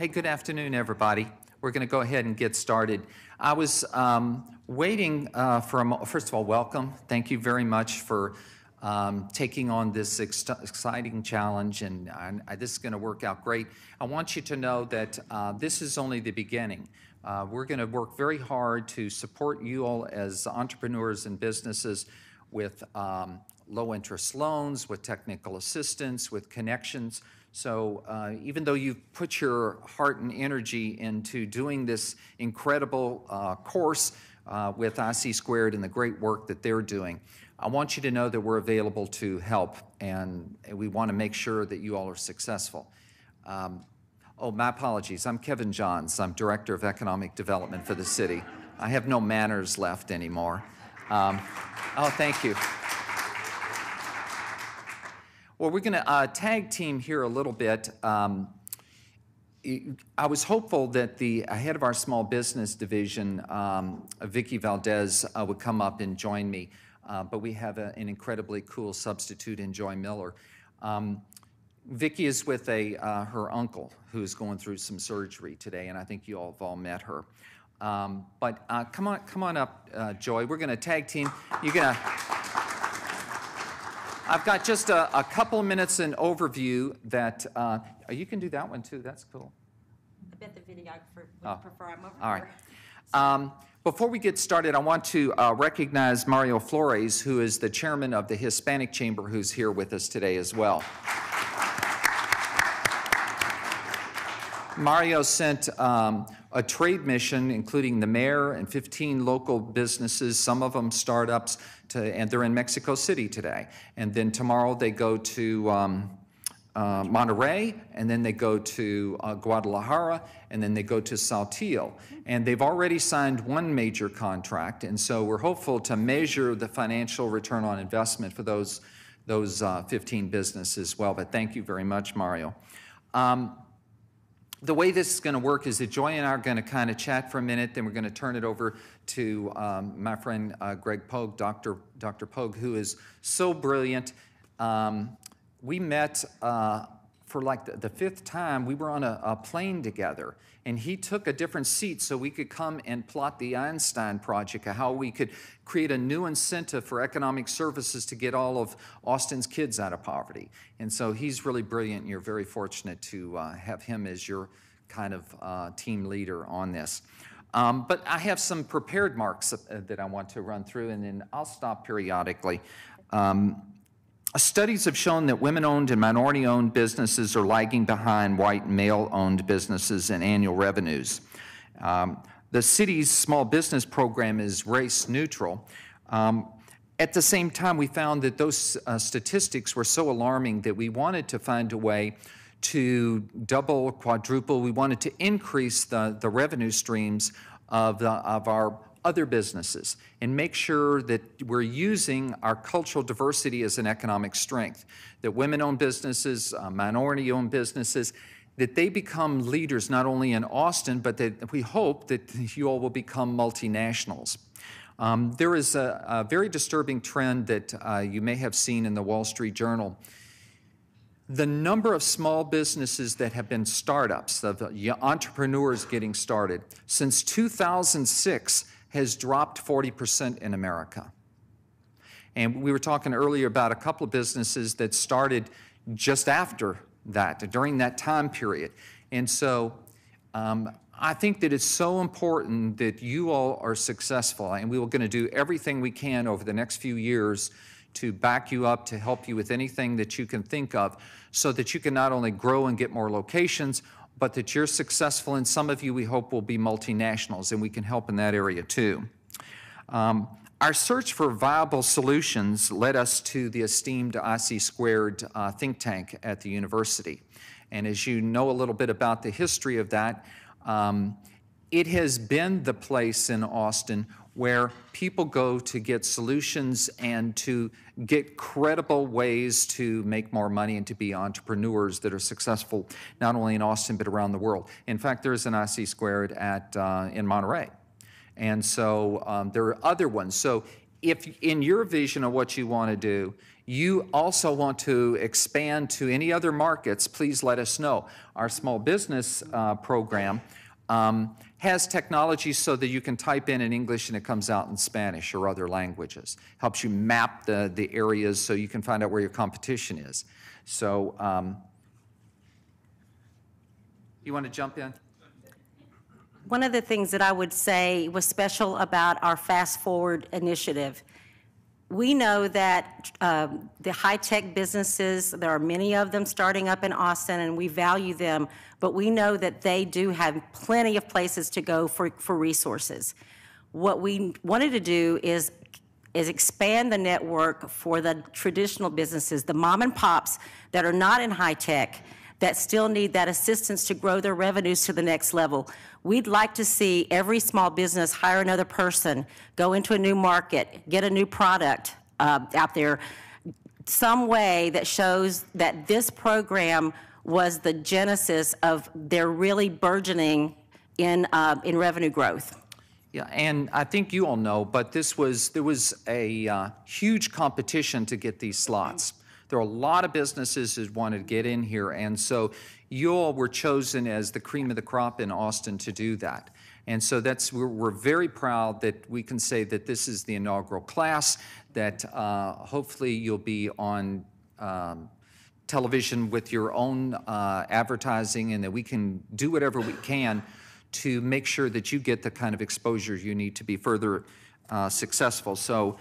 Hey, good afternoon, everybody. We're going to go ahead and get started. I was waiting for a moment. First of all, welcome. Thank you very much for taking on this exciting challenge, and this is going to work out great. I want you to know that this is only the beginning. We're going to work very hard to support you all as entrepreneurs and businesses with low-interest loans, with technical assistance, with connections. So even though you've put your heart and energy into doing this incredible course with IC² and the great work that they're doing, I want you to know that we're available to help, and we want to make sure that you all are successful. Oh, my apologies. I'm Kevin Johns. I'm Director of Economic Development for the city. I have no manners left anymore. Oh, thank you. Well, we're going to tag team here a little bit. I was hopeful that the head of our small business division, Vicki Valdez, would come up and join me, but we have an incredibly cool substitute in Joy Miller. Vicki is with her uncle who's going through some surgery today, and I think you all have all met her. But come on up, Joy. We're going to tag team. You're going to. I've got just a couple of minutes in overview that you can do that one too. That's cool. I bet the videographer would prefer I'm over all right. Before we get started, I want to recognize Mario Flores, who is the chairman of the Hispanic Chamber, who's here with us today as well. Mario sent a trade mission, including the mayor and 15 local businesses, some of them startups, and they're in Mexico City today. And then tomorrow they go to Monterrey, and then they go to Guadalajara, and then they go to Saltillo. And they've already signed one major contract, and so we're hopeful to measure the financial return on investment for those 15 businesses as well. But thank you very much, Mario. The way this is going to work is that Joy and I are going to kind of chat for a minute, then we're going to turn it over to my friend Greg Pogue, Dr. Pogue, who is so brilliant. We met for like the fifth time. We were on a plane together, and he took a different seat so we could come and plot the Einstein Project, how we could create a new incentive for economic services to get all of Austin's kids out of poverty. And so he's really brilliant, and you're very fortunate to have him as your kind of team leader on this. But I have some prepared marks that I want to run through, and then I'll stop periodically. Studies have shown that women-owned and minority-owned businesses are lagging behind white male-owned businesses in annual revenues. The city's small business program is race neutral. At the same time, we found that those statistics were so alarming that we wanted to find a way to double, quadruple. We wanted to increase the revenue streams of our other businesses and make sure that we're using our cultural diversity as an economic strength, that women-owned businesses, minority-owned businesses, that they become leaders not only in Austin, but that we hope that you all will become multinationals. There is a very disturbing trend that you may have seen in the Wall Street Journal. The number of small businesses that have been startups, of entrepreneurs getting started, since 2006 has dropped 40% in America. And we were talking earlier about a couple of businesses that started just after that, during that time period. And so I think that it's so important that you all are successful, and we are going to do everything we can over the next few years to back you up, to help you with anything that you can think of, so that you can not only grow and get more locations, but that you're successful, and some of you we hope will be multinationals, and we can help in that area too. Our search for viable solutions led us to the esteemed IC² think tank at the university. And as you know a little bit about the history of that, it has been the place in Austin where people go to get solutions and to get credible ways to make more money and to be entrepreneurs that are successful not only in Austin but around the world. In fact, there is an IC² in Monterey. And so there are other ones. So if in your vision of what you want to do, you also want to expand to any other markets, please let us know. Our small business program has technology so that you can type in English and it comes out in Spanish or other languages. Helps you map the areas so you can find out where your competition is. So, you want to jump in? One of the things that I would say was special about our FASTForward initiative, we know that the high-tech businesses, there are many of them starting up in Austin, and we value them, but we know that they do have plenty of places to go for resources. What we wanted to do is expand the network for the traditional businesses, the mom and pops that are not in high-tech, that still need that assistance to grow their revenues to the next level. We'd like to see every small business hire another person, go into a new market, get a new product out there, some way that shows that this program was the genesis of their really burgeoning in revenue growth. Yeah, and I think you all know, but there was a huge competition to get these slots. There are a lot of businesses that wanted to get in here, and so you all were chosen as the cream of the crop in Austin to do that. And so we're very proud that we can say that this is the inaugural class, that hopefully you'll be on television with your own advertising, and that we can do whatever we can to make sure that you get the kind of exposure you need to be further successful. So.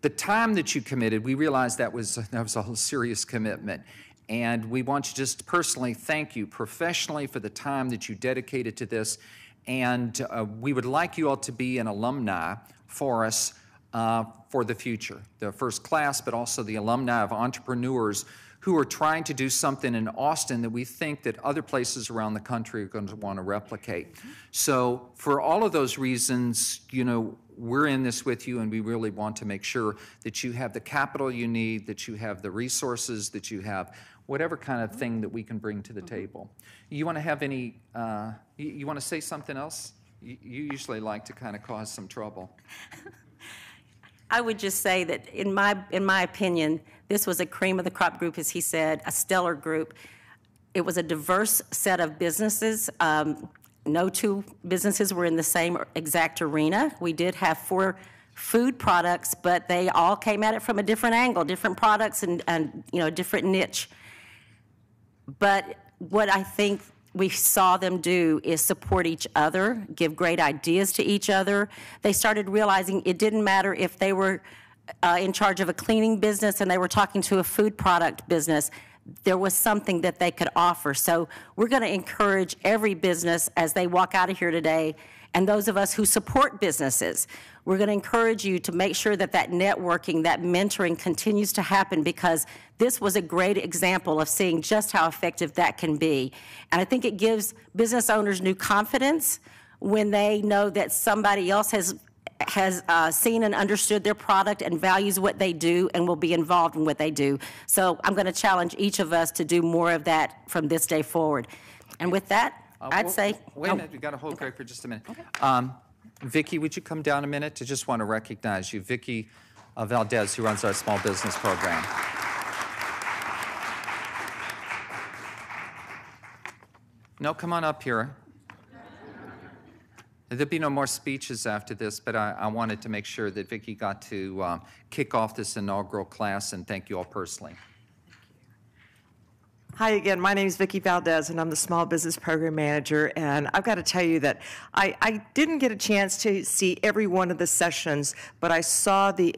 The time that you committed, we realized that was a whole serious commitment. And we want to just personally thank you professionally for the time that you dedicated to this. And we would like you all to be an alumni for us for the future. The first class, but also the alumni of entrepreneurs who are trying to do something in Austin that we think that other places around the country are going to want to replicate. So for all of those reasons, you know, we're in this with you, and we really want to make sure that you have the capital you need, that you have the resources, that you have whatever kind of thing that we can bring to the table. You want to have any, you want to say something else? You usually like to kind of cause some trouble. I would just say that in my opinion, this was a cream of the crop group, as he said, a stellar group. It was a diverse set of businesses. No two businesses were in the same exact arena. We did have 4 food products, but they all came at it from a different angle, different products and you know, different niche. But what I think we saw them do is support each other, give great ideas to each other. They started realizing it didn't matter if they were in charge of a cleaning business and they were talking to a food product business. There was something that they could offer. So we're going to encourage every business as they walk out of here today, and those of us who support businesses, we're going to encourage you to make sure that that networking, that mentoring continues to happen, because this was a great example of seeing just how effective that can be. And I think it gives business owners new confidence when they know that somebody else has seen and understood their product and values what they do and will be involved in what they do. So I'm going to challenge each of us to do more of that from this day forward. And with that, I'd say... Wait a minute, we've got to hold break for just a minute. Okay. Vicki, would you come down a minute? I just want to recognize you. Vicki Valdez, who runs our small business program. No, come on up here. There'll be no more speeches after this, but I wanted to make sure that Vicki got to kick off this inaugural class, and thank you all personally. Hi again, my name is Vicki Valdez, and I'm the Small Business Program Manager, and I've got to tell you that I didn't get a chance to see every one of the sessions, but I saw the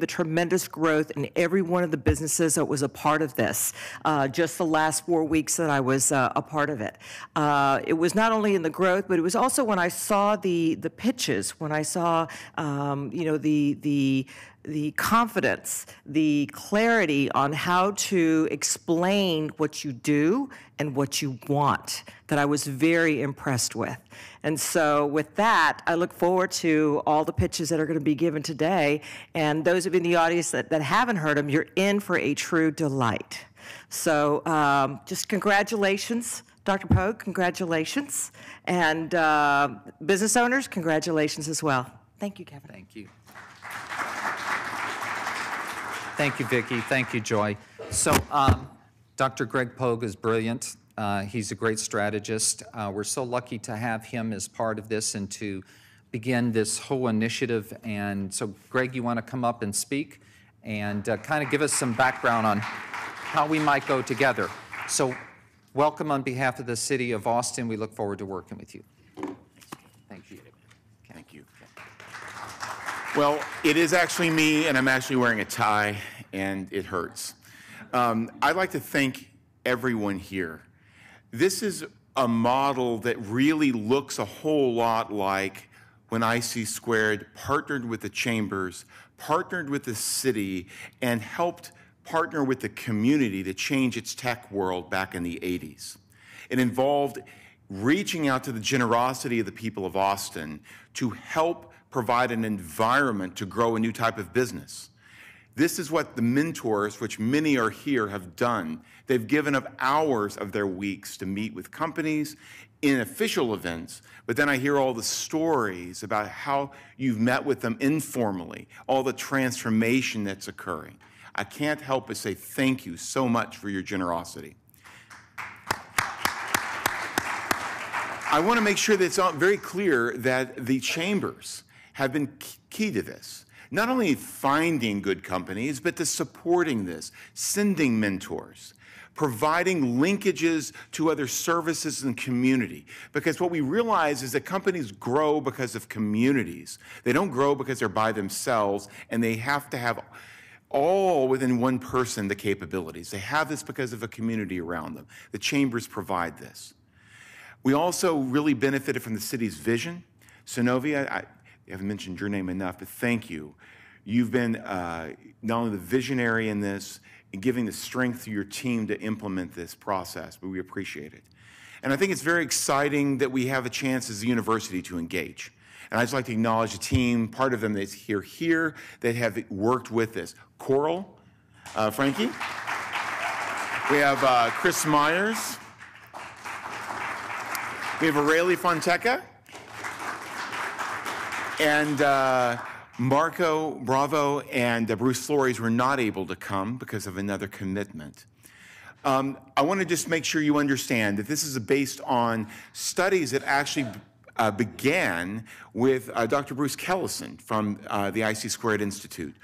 tremendous growth in every one of the businesses that was a part of this, just the last 4 weeks that I was a part of it. It was not only in the growth, but it was also when I saw the pitches, when I saw, you know, the confidence, the clarity on how to explain what you do and what you want, that I was very impressed with. And so with that, I look forward to all the pitches that are going to be given today. And those of you in the audience that haven't heard them, you're in for a true delight. So just congratulations. Dr. Pogue, congratulations. And business owners, congratulations as well. Thank you, Kevin. Thank you. Thank you, Vicki. Thank you, Joy. So Dr. Greg Pogue is brilliant. He's a great strategist. We're so lucky to have him as part of this and to begin this whole initiative. And so, Greg, you want to come up and speak and kind of give us some background on how we might go together. So welcome on behalf of the City of Austin. We look forward to working with you. Thank you. Thank you. Well, it is actually me, and I'm actually wearing a tie, and it hurts. I'd like to thank everyone here. This is a model that really looks a whole lot like when IC² partnered with the chambers, partnered with the city, and helped partner with the community to change its tech world back in the 80s. It involved reaching out to the generosity of the people of Austin to help provide an environment to grow a new type of business. This is what the mentors, which many are here, have done. They've given up hours of their weeks to meet with companies in official events, but then I hear all the stories about how you've met with them informally, all the transformation that's occurring. I can't help but say thank you so much for your generosity. I want to make sure that it's very clear that the chambers have been key to this. Not only finding good companies, but to supporting this, sending mentors, providing linkages to other services and community. Because what we realize is that companies grow because of communities. They don't grow because they're by themselves, and they have to have all within one person the capabilities. They have this because of a community around them. The chambers provide this. We also really benefited from the city's vision. Synovia, I haven't mentioned your name enough, but thank you. You've been not only the visionary in this and giving the strength to your team to implement this process, but we appreciate it. And I think it's very exciting that we have a chance as a university to engage. And I'd just like to acknowledge the team, part of them that's here, that have worked with this. Coral, Frankie. We have Chris Myers. We have Aurelie Fonteca. And Marco Bravo and Bruce Flores were not able to come because of another commitment. I want to just make sure you understand that this is based on studies that actually began with Dr. Bruce Kellison from the IC² Institute.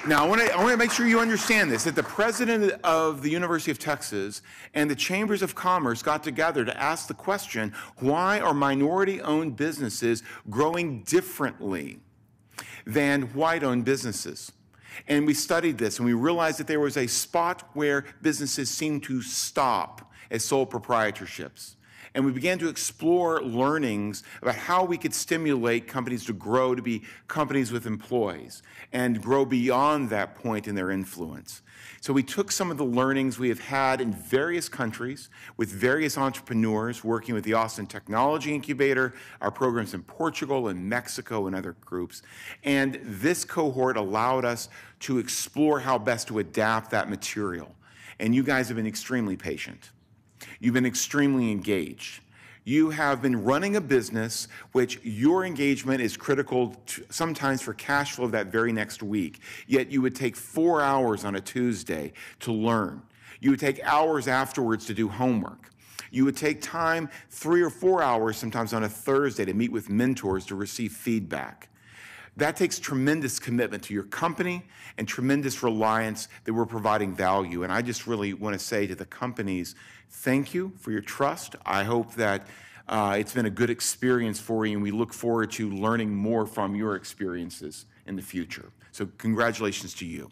Now, I want to make sure you understand this, that the president of the University of Texas and the Chambers of Commerce got together to ask the question, why are minority-owned businesses growing differently than white-owned businesses? And we studied this, and we realized that there was a spot where businesses seemed to stop as sole proprietorships. And we began to explore learnings about how we could stimulate companies to grow to be companies with employees and grow beyond that point in their influence. So we took some of the learnings we have had in various countries with various entrepreneurs working with the Austin Technology Incubator, our programs in Portugal and Mexico and other groups. And this cohort allowed us to explore how best to adapt that material. And you guys have been extremely patient. You've been extremely engaged. You have been running a business which your engagement is critical sometimes for cash flow that very next week. Yet you would take 4 hours on a Tuesday to learn. You would take hours afterwards to do homework. You would take time, 3 or 4 hours sometimes on a Thursday to meet with mentors to receive feedback. That takes tremendous commitment to your company and tremendous reliance that we're providing value. And I just really want to say to the companies, thank you for your trust. I hope that it's been a good experience for you, and we look forward to learning more from your experiences in the future. So congratulations to you.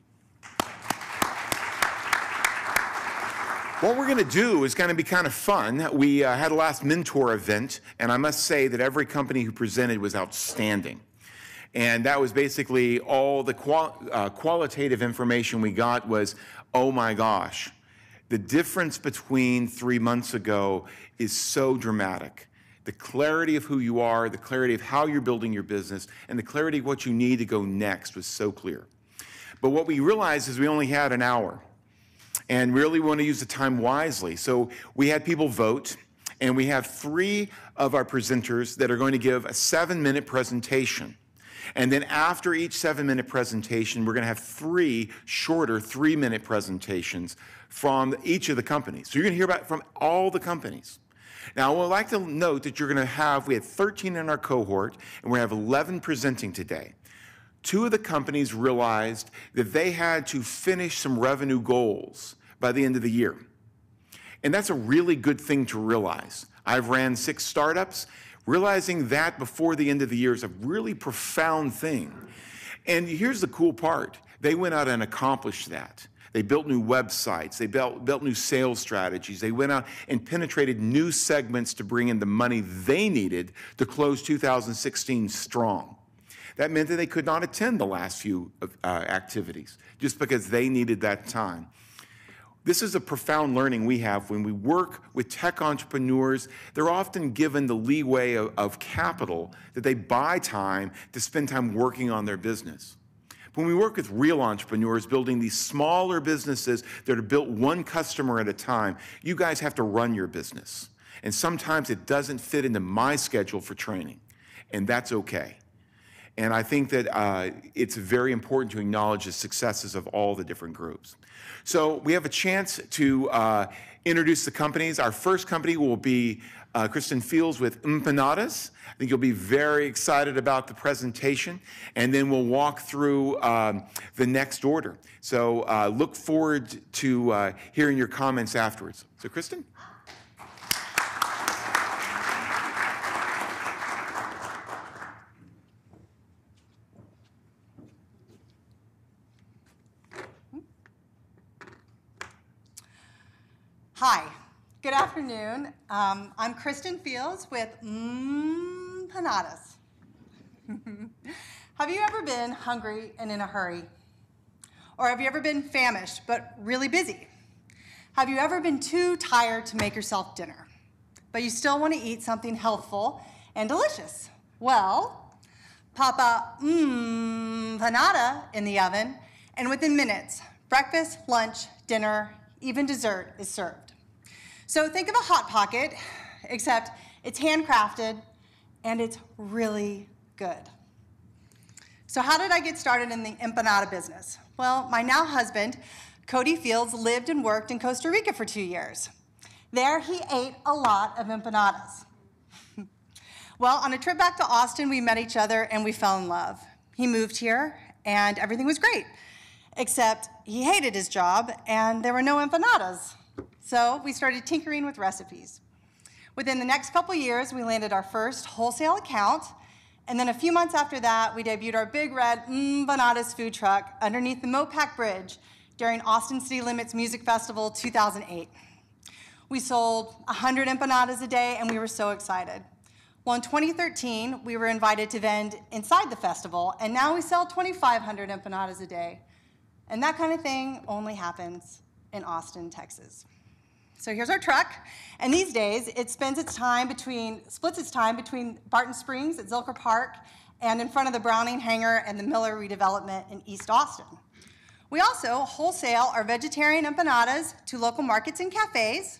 What we're going to do is going to be kind of fun. We had a last mentor event, and I must say that every company who presented was outstanding. And that was basically all the qualitative information we got was, oh my gosh, the difference between 3 months ago is so dramatic. The clarity of who you are, the clarity of how you're building your business, and the clarity of what you need to go next was so clear. But what we realized is we only had an hour, and really want to use the time wisely. So we had people vote, and we have 3 of our presenters that are going to give a 7-minute presentation. And then after each 7-minute presentation, we're going to have 3 shorter 3-minute presentations from each of the companies. So you're going to hear about from all the companies. Now, I would like to note that we had 13 in our cohort, and we have 11 presenting today. 2 of the companies realized that they had to finish some revenue goals by the end of the year. And that's a really good thing to realize. I've ran 6 startups. Realizing that before the end of the year is a really profound thing. And here's the cool part. They went out and accomplished that. They built new websites. They built new sales strategies. They went out and penetrated new segments to bring in the money they needed to close 2016 strong. That meant that they could not attend the last few activities just because they needed that time. This is a profound learning we have when we work with tech entrepreneurs. They're often given the leeway of capital that they buy time to spend time working on their business. When we work with real entrepreneurs building these smaller businesses that are built one customer at a time, you guys have to run your business. And sometimes it doesn't fit into my schedule for training, and that's okay. And I think that it's very important to acknowledge the successes of all the different groups. So we have a chance to introduce the companies. Our first company will be Kristen Fields with Empanadas. I think you'll be very excited about the presentation. And then we'll walk through the next order. So look forward to hearing your comments afterwards. So Kristen? Hi, good afternoon. I'm Kristen Fields with Empanadas. Have you ever been hungry and in a hurry? Or have you ever been famished but really busy? Have you ever been too tired to make yourself dinner, but you still want to eat something healthful and delicious? Well, pop a empanada in the oven, and within minutes, breakfast, lunch, dinner, even dessert is served. So think of a Hot Pocket, except it's handcrafted and it's really good. So how did I get started in the empanada business? Well, my now husband, Cody Fields, lived and worked in Costa Rica for 2 years. There he ate a lot of empanadas. Well, on a trip back to Austin, we met each other and we fell in love. He moved here and everything was great, except he hated his job and there were no empanadas. So we started tinkering with recipes. Within the next couple years, we landed our first wholesale account, and then a few months after that, we debuted our big red Empanadas food truck underneath the Mopac Bridge during Austin City Limits Music Festival 2008. We sold 100 empanadas a day, and we were so excited. Well, in 2013, we were invited to vend inside the festival, and now we sell 2,500 empanadas a day. And that kind of thing only happens in Austin, Texas. So here's our truck, and these days it splits its time between Barton Springs at Zilker Park and in front of the Browning Hangar and the Miller redevelopment in East Austin. We also wholesale our vegetarian empanadas to local markets and cafes,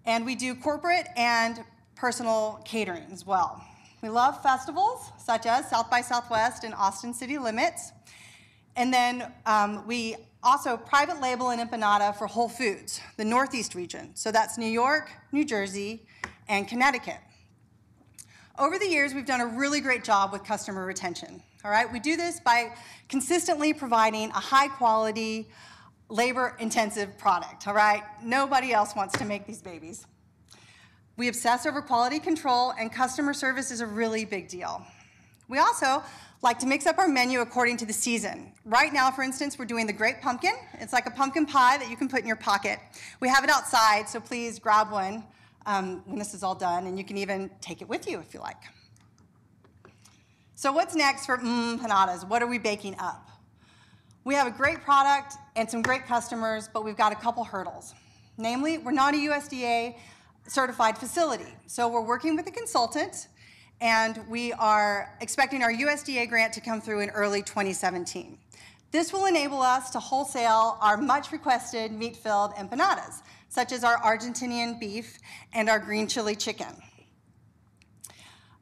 and we do corporate and personal catering as well. We love festivals such as South by Southwest and Austin City Limits, and then we also private label an empanada for Whole Foods, the Northeast region. So that's New York, New Jersey, and Connecticut. Over the years, we've done a really great job with customer retention. All right, we do this by consistently providing a high quality, labor-intensive product. All right, nobody else wants to make these babies. We obsess over quality control, and customer service is a really big deal. We also like to mix up our menu according to the season. Right now, for instance, we're doing the Great Pumpkin. It's like a pumpkin pie that you can put in your pocket. We have it outside, so please grab one when this is all done, and you can even take it with you if you like. So what's next for empanadas? What are we baking up? We have a great product and some great customers, but we've got a couple hurdles. Namely, we're not a USDA certified facility, so we're working with a consultant, and we are expecting our USDA grant to come through in early 2017. This will enable us to wholesale our much requested meat-filled empanadas, such as our Argentinian beef and our green chili chicken.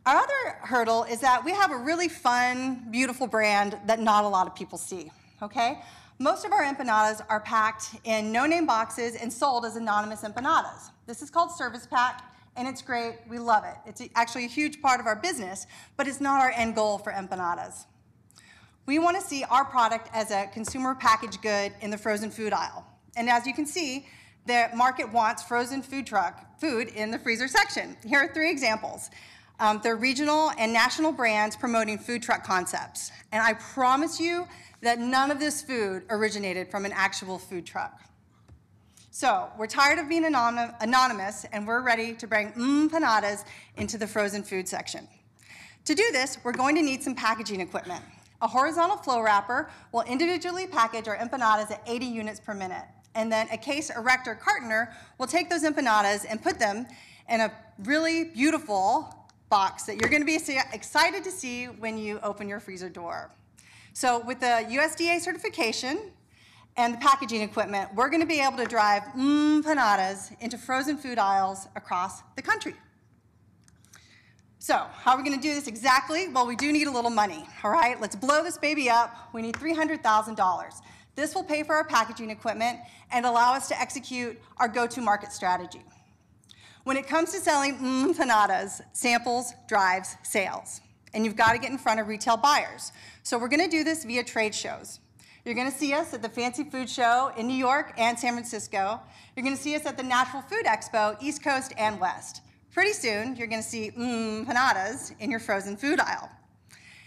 Our other hurdle is that we have a really fun, beautiful brand that not a lot of people see, okay? Most of our empanadas are packed in no-name boxes and sold as anonymous empanadas. This is called Service Pack, and it's great. We love it. It's actually a huge part of our business, but it's not our end goal for empanadas. We want to see our product as a consumer packaged good in the frozen food aisle. And as you can see, the market wants frozen food in the freezer section. Here are 3 examples. They're regional and national brands promoting food truck concepts. And I promise you that none of this food originated from an actual food truck. So we're tired of being anonymous, and we're ready to bring empanadas into the frozen food section. To do this, we're going to need some packaging equipment. A horizontal flow wrapper will individually package our empanadas at 80 units per minute. And then a case erector cartoner will take those empanadas and put them in a really beautiful box that you're going to be excited to see when you open your freezer door. So with the USDA certification and the packaging equipment, we're going to be able to drive empanadas into frozen food aisles across the country. So how are we going to do this exactly? Well, we do need a little money, all right? Let's blow this baby up. We need $300,000. This will pay for our packaging equipment and allow us to execute our go-to-market strategy. When it comes to selling empanadas, samples drives sales. And you've got to get in front of retail buyers. So we're going to do this via trade shows. You're going to see us at the Fancy Food Show in New York and San Francisco. You're going to see us at the Natural Food Expo, East Coast and West. Pretty soon, you're going to see empanadas in your frozen food aisle.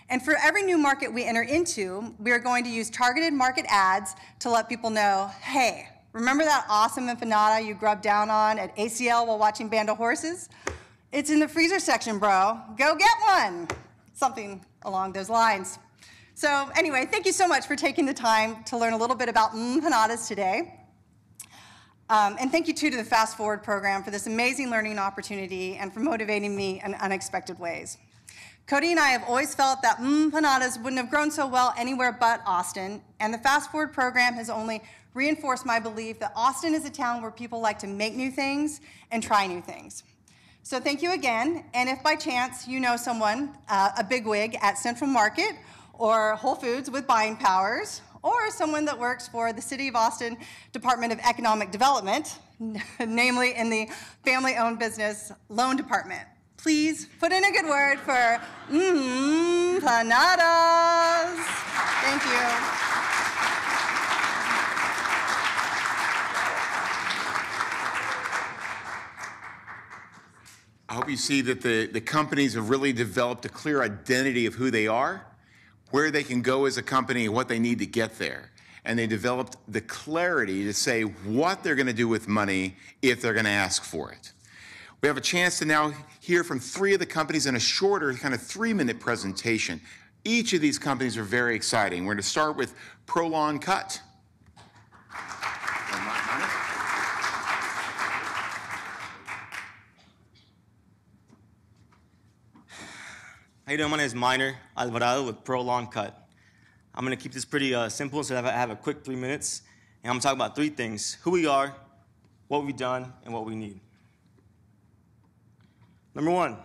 And for every new market we enter into, we are going to use targeted market ads to let people know, hey, remember that awesome empanada you grubbed down on at ACL while watching Band of Horses? It's in the freezer section, bro. Go get one. Something along those lines. So anyway, thank you so much for taking the time to learn a little bit about empanadas today. And thank you, too, to the FASTForward program for this amazing learning opportunity and for motivating me in unexpected ways. Cody and I have always felt that empanadas wouldn't have grown so well anywhere but Austin, and the FASTForward program has only reinforced my belief that Austin is a town where people like to make new things and try new things. So thank you again, and if by chance you know someone, a bigwig at Central Market or Whole Foods with buying powers, or someone that works for the City of Austin Department of Economic Development, namely in the family-owned business loan department, please put in a good word for empanadas. Thank you. I hope you see that the companies have really developed a clear identity of who they are, where they can go as a company, and what they need to get there. And they developed the clarity to say what they're going to do with money if they're going to ask for it. We have a chance to now hear from 3 of the companies in a shorter, kind of 3-minute presentation. Each of these companies are very exciting. We're going to start with Prolon Cut. How you doing? My name is Minor Alvarado with Prolon Cut. I'm going to keep this pretty simple so that I have a quick 3 minutes. And I'm going to talk about 3 things: who we are, what we've done, and what we need. Number 1,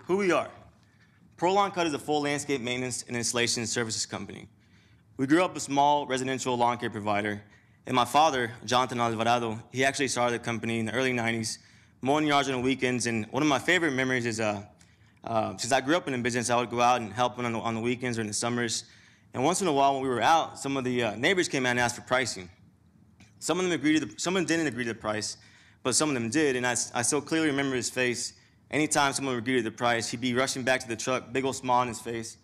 who we are. Prolon Cut is a full landscape maintenance and installation services company. We grew up a small residential lawn care provider, and my father, Jonathan Alvarado, he actually started the company in the early 90s, mowing yards on the weekends. And one of my favorite memories is since I grew up in the business, I would go out and help on the weekends or in the summers. And once in a while, when we were out, some of the neighbors came out and asked for pricing. Some of them didn't agree to the price, but some of them did. And I still clearly remember his face. Anytime someone would agree to the price, he'd be rushing back to the truck, big old smile on his face,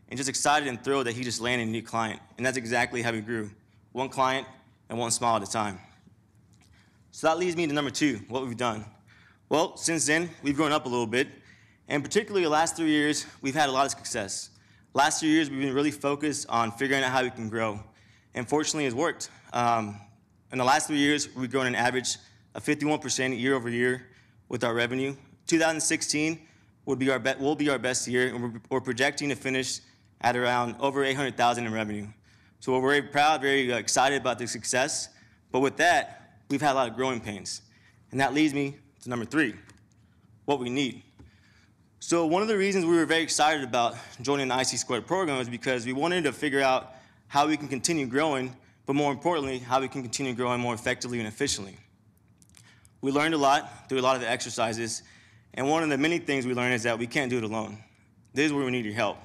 and just excited and thrilled that he just landed a new client. And that's exactly how we grew: 1 client and 1 smile at a time. So that leads me to number 2, what we've done. Well, since then, we've grown up a little bit. And particularly the last 3 years, we've had a lot of success. Last 3 years, we've been really focused on figuring out how we can grow. And fortunately, it's worked. In the last 3 years, we've grown an average of 51% year over year with our revenue. 2016 will be our best year, and we're projecting to finish at around over $800,000 in revenue. So we're very proud, very excited about the success. But with that, we've had a lot of growing pains. And that leads me to number 3, what we need. So one of the reasons we were very excited about joining the IC² program is because we wanted to figure out how we can continue growing, but more importantly, how we can continue growing more effectively and efficiently. We learned a lot through a lot of the exercises, and one of the many things we learned is that we can't do it alone. This is where we need your help.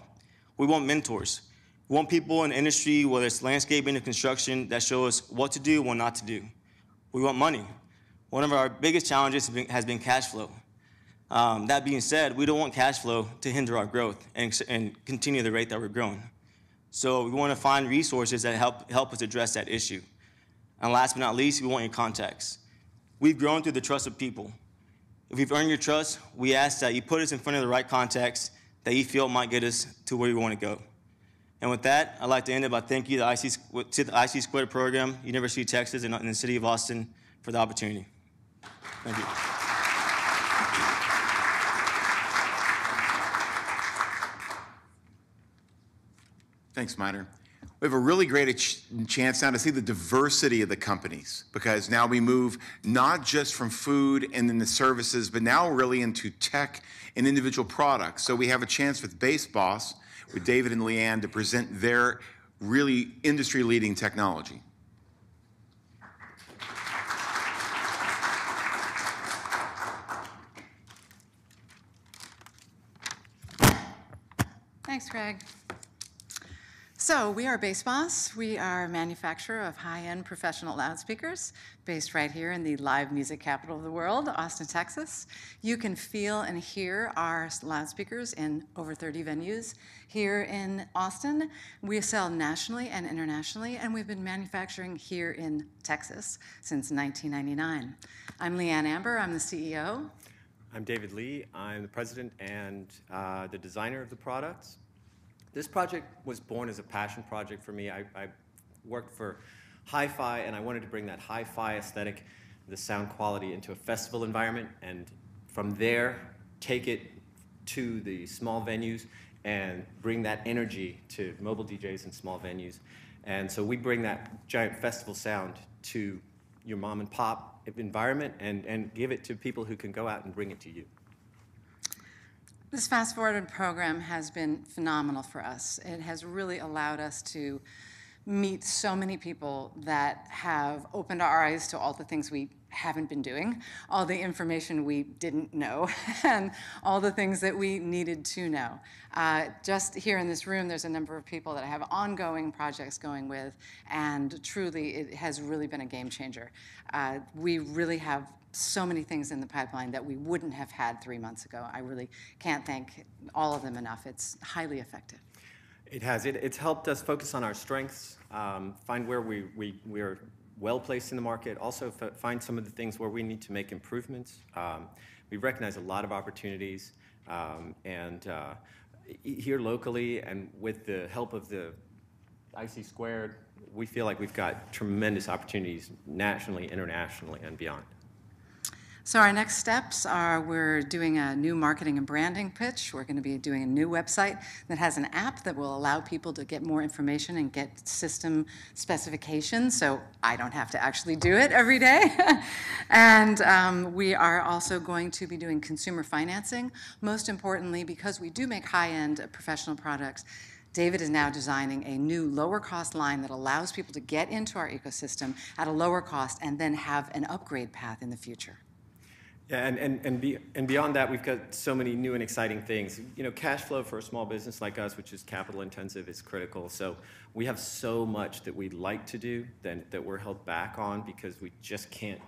We want mentors. We want people in the industry, whether it's landscaping or construction, that show us what to do and what not to do. We want money. One of our biggest challenges has been cash flow. That being said, we don't want cash flow to hinder our growth and continue the rate that we're growing. So we want to find resources that help us address that issue. And last but not least, we want your contacts. We've grown through the trust of people. If we've earned your trust, we ask that you put us in front of the right contacts that you feel might get us to where we want to go. And with that, I'd like to end it by thanking you to the IC² program, University of Texas, and the City of Austin for the opportunity. Thank you. Thanks, Miner. We have a really great chance now to see the diversity of the companies, because now we move not just from food and then the services, but now really into tech and individual products. So we have a chance with Base Boss, with David and Leanne, to present their really industry-leading technology. Thanks, Greg. So we are Base Boss. We are a manufacturer of high-end professional loudspeakers based right here in the live music capital of the world, Austin, Texas. You can feel and hear our loudspeakers in over 30 venues here in Austin. We sell nationally and internationally, and we've been manufacturing here in Texas since 1999. I'm Leanne Amber. I'm the CEO. I'm David Lee. I'm the president and the designer of the products. This project was born as a passion project for me. I worked for hi-fi, and I wanted to bring that hi-fi aesthetic, the sound quality, into a festival environment, and from there, take it to the small venues and bring that energy to mobile DJs and small venues. And so we bring that giant festival sound to your mom and pop environment and give it to people who can go out and bring it to you. This FASTForward program has been phenomenal for us. It has really allowed us to meet so many people that have opened our eyes to all the things we haven't been doing, all the information we didn't know, and all the things that we needed to know. Just here in this room, there's a number of people that I have ongoing projects going with, and truly, it has really been a game changer. We really have so many things in the pipeline that we wouldn't have had 3 months ago. I really can't thank all of them enough. It's highly effective. It has. It's helped us focus on our strengths, find where we're well-placed in the market, also find some of the things where we need to make improvements. We recognize a lot of opportunities, and here locally and with the help of the IC², we feel like we've got tremendous opportunities nationally, internationally, and beyond. So our next steps are we're doing a new marketing and branding pitch. We're going to be doing a new website that has an app that will allow people to get more information and get system specifications, so I don't have to actually do it every day. And we are also going to be doing consumer financing. Most importantly, because we do make high-end professional products, David is now designing a new lower-cost line that allows people to get into our ecosystem at a lower cost and then have an upgrade path in the future. Yeah, and beyond that, we've got so many new and exciting things. You know, cash flow for a small business like us, which is capital intensive, is critical. So we have so much that we'd like to do that we're held back on because we just can't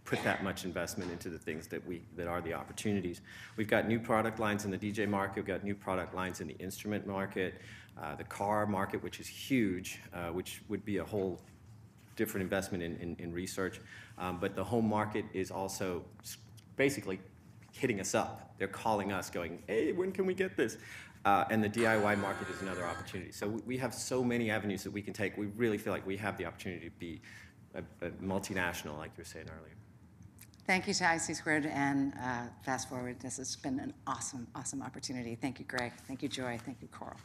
put that much investment into the things that are the opportunities. We've got new product lines in the DJ market. We've got new product lines in the instrument market, the car market, which is huge, which would be a whole different investment in research. But the home market is also basically hitting us up. They're calling us going, hey, when can we get this? And the DIY market is another opportunity. So we have so many avenues that we can take. We really feel like we have the opportunity to be a multinational, like you were saying earlier. Thank you to IC² and FASTForward. This has been an awesome, awesome opportunity. Thank you, Greg. Thank you, Joy. Thank you, Coral.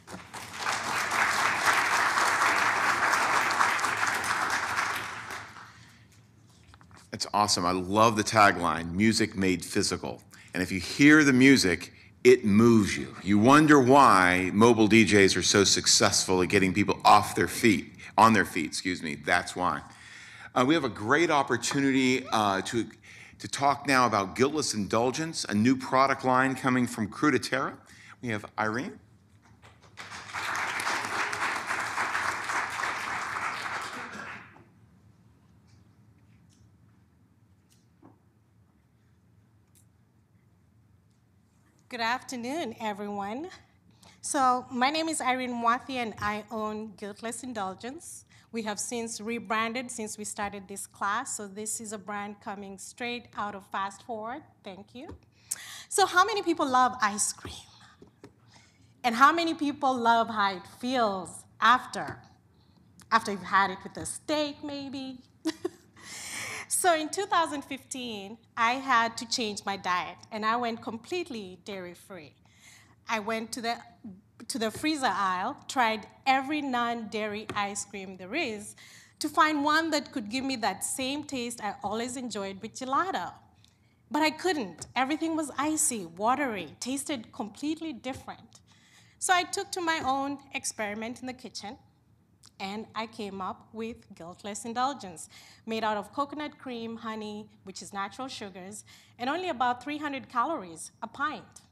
That's awesome. I love the tagline, music made physical. And if you hear the music, it moves you. You wonder why mobile DJs are so successful at getting people on their feet, excuse me. That's why. We have a great opportunity to talk now about Guiltless Indulgence, a new product line coming from Cruditerra. We have Irene. Good afternoon, everyone. So my name is Irene Mwathi, and I own Guiltless Indulgence. We have since rebranded since we started this class, so this is a brand coming straight out of FASTForward. Thank you. So how many people love ice cream? And how many people love how it feels after you've had it with a steak, maybe? So in 2015, I had to change my diet, and I went completely dairy-free. I went to the freezer aisle, tried every non-dairy ice cream there is to find one that could give me that same taste I always enjoyed with gelato. But I couldn't. Everything was icy, watery, tasted completely different. So I took to my own experiment in the kitchen, and I came up with Guiltless Indulgence, made out of coconut cream, honey, which is natural sugars, and only about 300 calories a pint.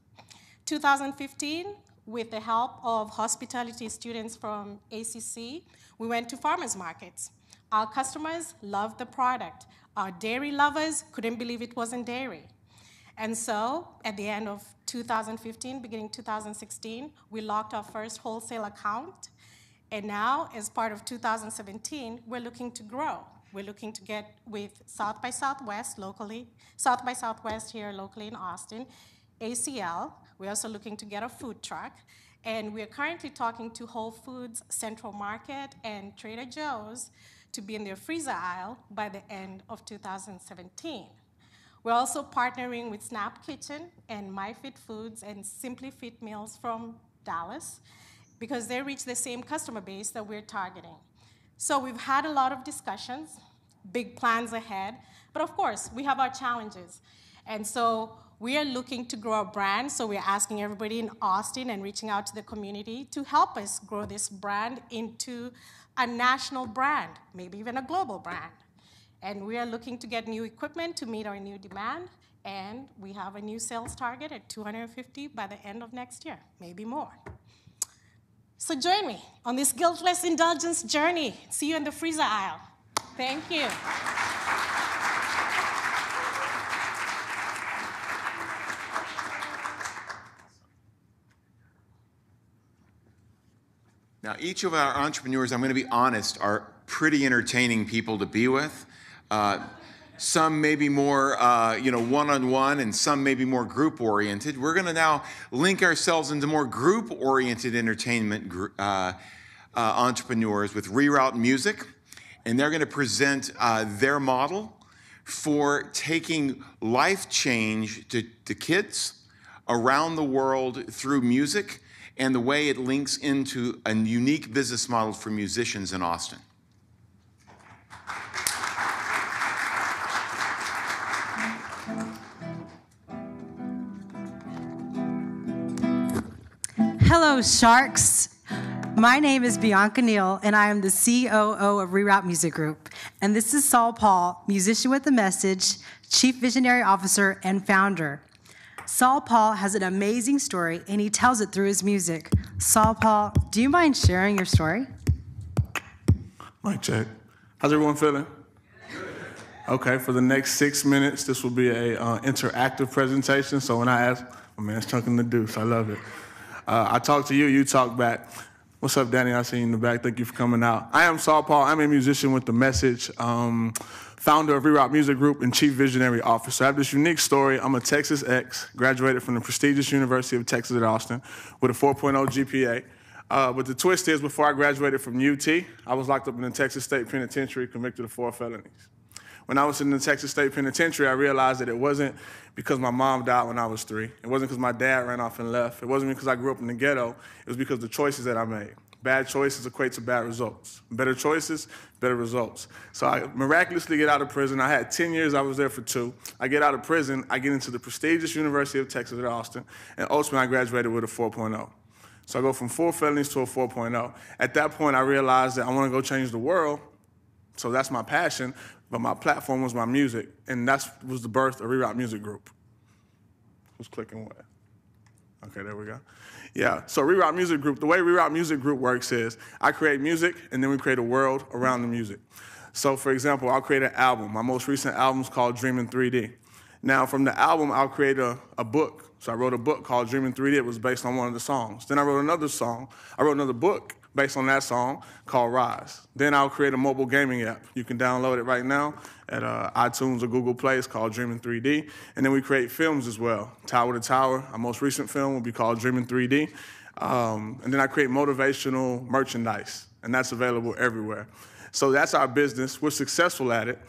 2015, with the help of hospitality students from ACC, we went to farmers markets. Our customers loved the product. Our dairy lovers couldn't believe it wasn't dairy. And so, at the end of 2015, beginning 2016, we locked our first wholesale account. And now, as part of 2017, we're looking to grow. We're looking to get with South by Southwest locally, South by Southwest here locally in Austin, ACL. We're also looking to get a food truck. And we're currently talking to Whole Foods, Central Market, and Trader Joe's to be in their freezer aisle by the end of 2017. We're also partnering with Snap Kitchen and MyFit Foods and Simply Fit Meals from Dallas, because they reach the same customer base that we're targeting. So we've had a lot of discussions, big plans ahead, but of course, we have our challenges. And so we are looking to grow a brand, so we're asking everybody in Austin and reaching out to the community to help us grow this brand into a national brand, maybe even a global brand. And we are looking to get new equipment to meet our new demand, and we have a new sales target at 250 by the end of next year, maybe more. So join me on this Guiltless Indulgence journey. See you in the freezer aisle. Thank you. Now, each of our entrepreneurs, I'm going to be honest, are pretty entertaining people to be with. Some may be more, one-on-one, and some may be more group-oriented. We're going to now link ourselves into more group-oriented entertainment entrepreneurs with Reroute Music, and they're going to present their model for taking life change to kids around the world through music and the way it links into a unique business model for musicians in Austin. Hello, Sharks. My name is Bianca Neal, and I am the COO of Reroute Music Group. And this is Saul Paul, musician with a message, Chief Visionary Officer, and founder. Saul Paul has an amazing story, and he tells it through his music. Saul Paul, do you mind sharing your story? Mic check. How's everyone feeling? Okay, for the next 6 minutes, this will be a interactive presentation. So when I ask, my man's chunking the deuce. I love it. I talk to you, you talk back. What's up, Danny? I see you in the back. Thank you for coming out. I am Saul Paul. I'm a musician with the message, founder of Reroute Music Group and Chief Visionary Officer. I have this unique story. I'm a Texas ex, graduated from the prestigious University of Texas at Austin with a 4.0 GPA. But the twist is, before I graduated from UT, I was locked up in the Texas State Penitentiary, convicted of 4 felonies. When I was in the Texas State Penitentiary, I realized that it wasn't because my mom died when I was 3. It wasn't because my dad ran off and left. It wasn't because I grew up in the ghetto. It was because of the choices that I made. Bad choices equate to bad results. Better choices, better results. So I miraculously get out of prison. I had 10 years, I was there for 2. I get out of prison, I get into the prestigious University of Texas at Austin, and ultimately I graduated with a 4.0. So I go from 4 felonies to a 4.0. At that point, I realized that I want to go change the world, so that's my passion, but my platform was my music, and that was the birth of Reroute Music Group. Who's clicking what? Okay, there we go. Yeah, so Reroute Music Group, the way Reroute Music Group works is I create music, and then we create a world around the music. So for example, I'll create an album. My most recent album is called Dream in 3D. Now from the album, I'll create a book. So I wrote a book called Dream in 3D. It was based on one of the songs. Then I wrote another book based on that song called Rise. Then I'll create a mobile gaming app. You can download it right now at iTunes or Google Play. It's called Dream in 3D. And then we create films as well. Tower to Tower, our most recent film will be called Dream in 3D. And then I create motivational merchandise, and that's available everywhere. So that's our business. We're successful at it.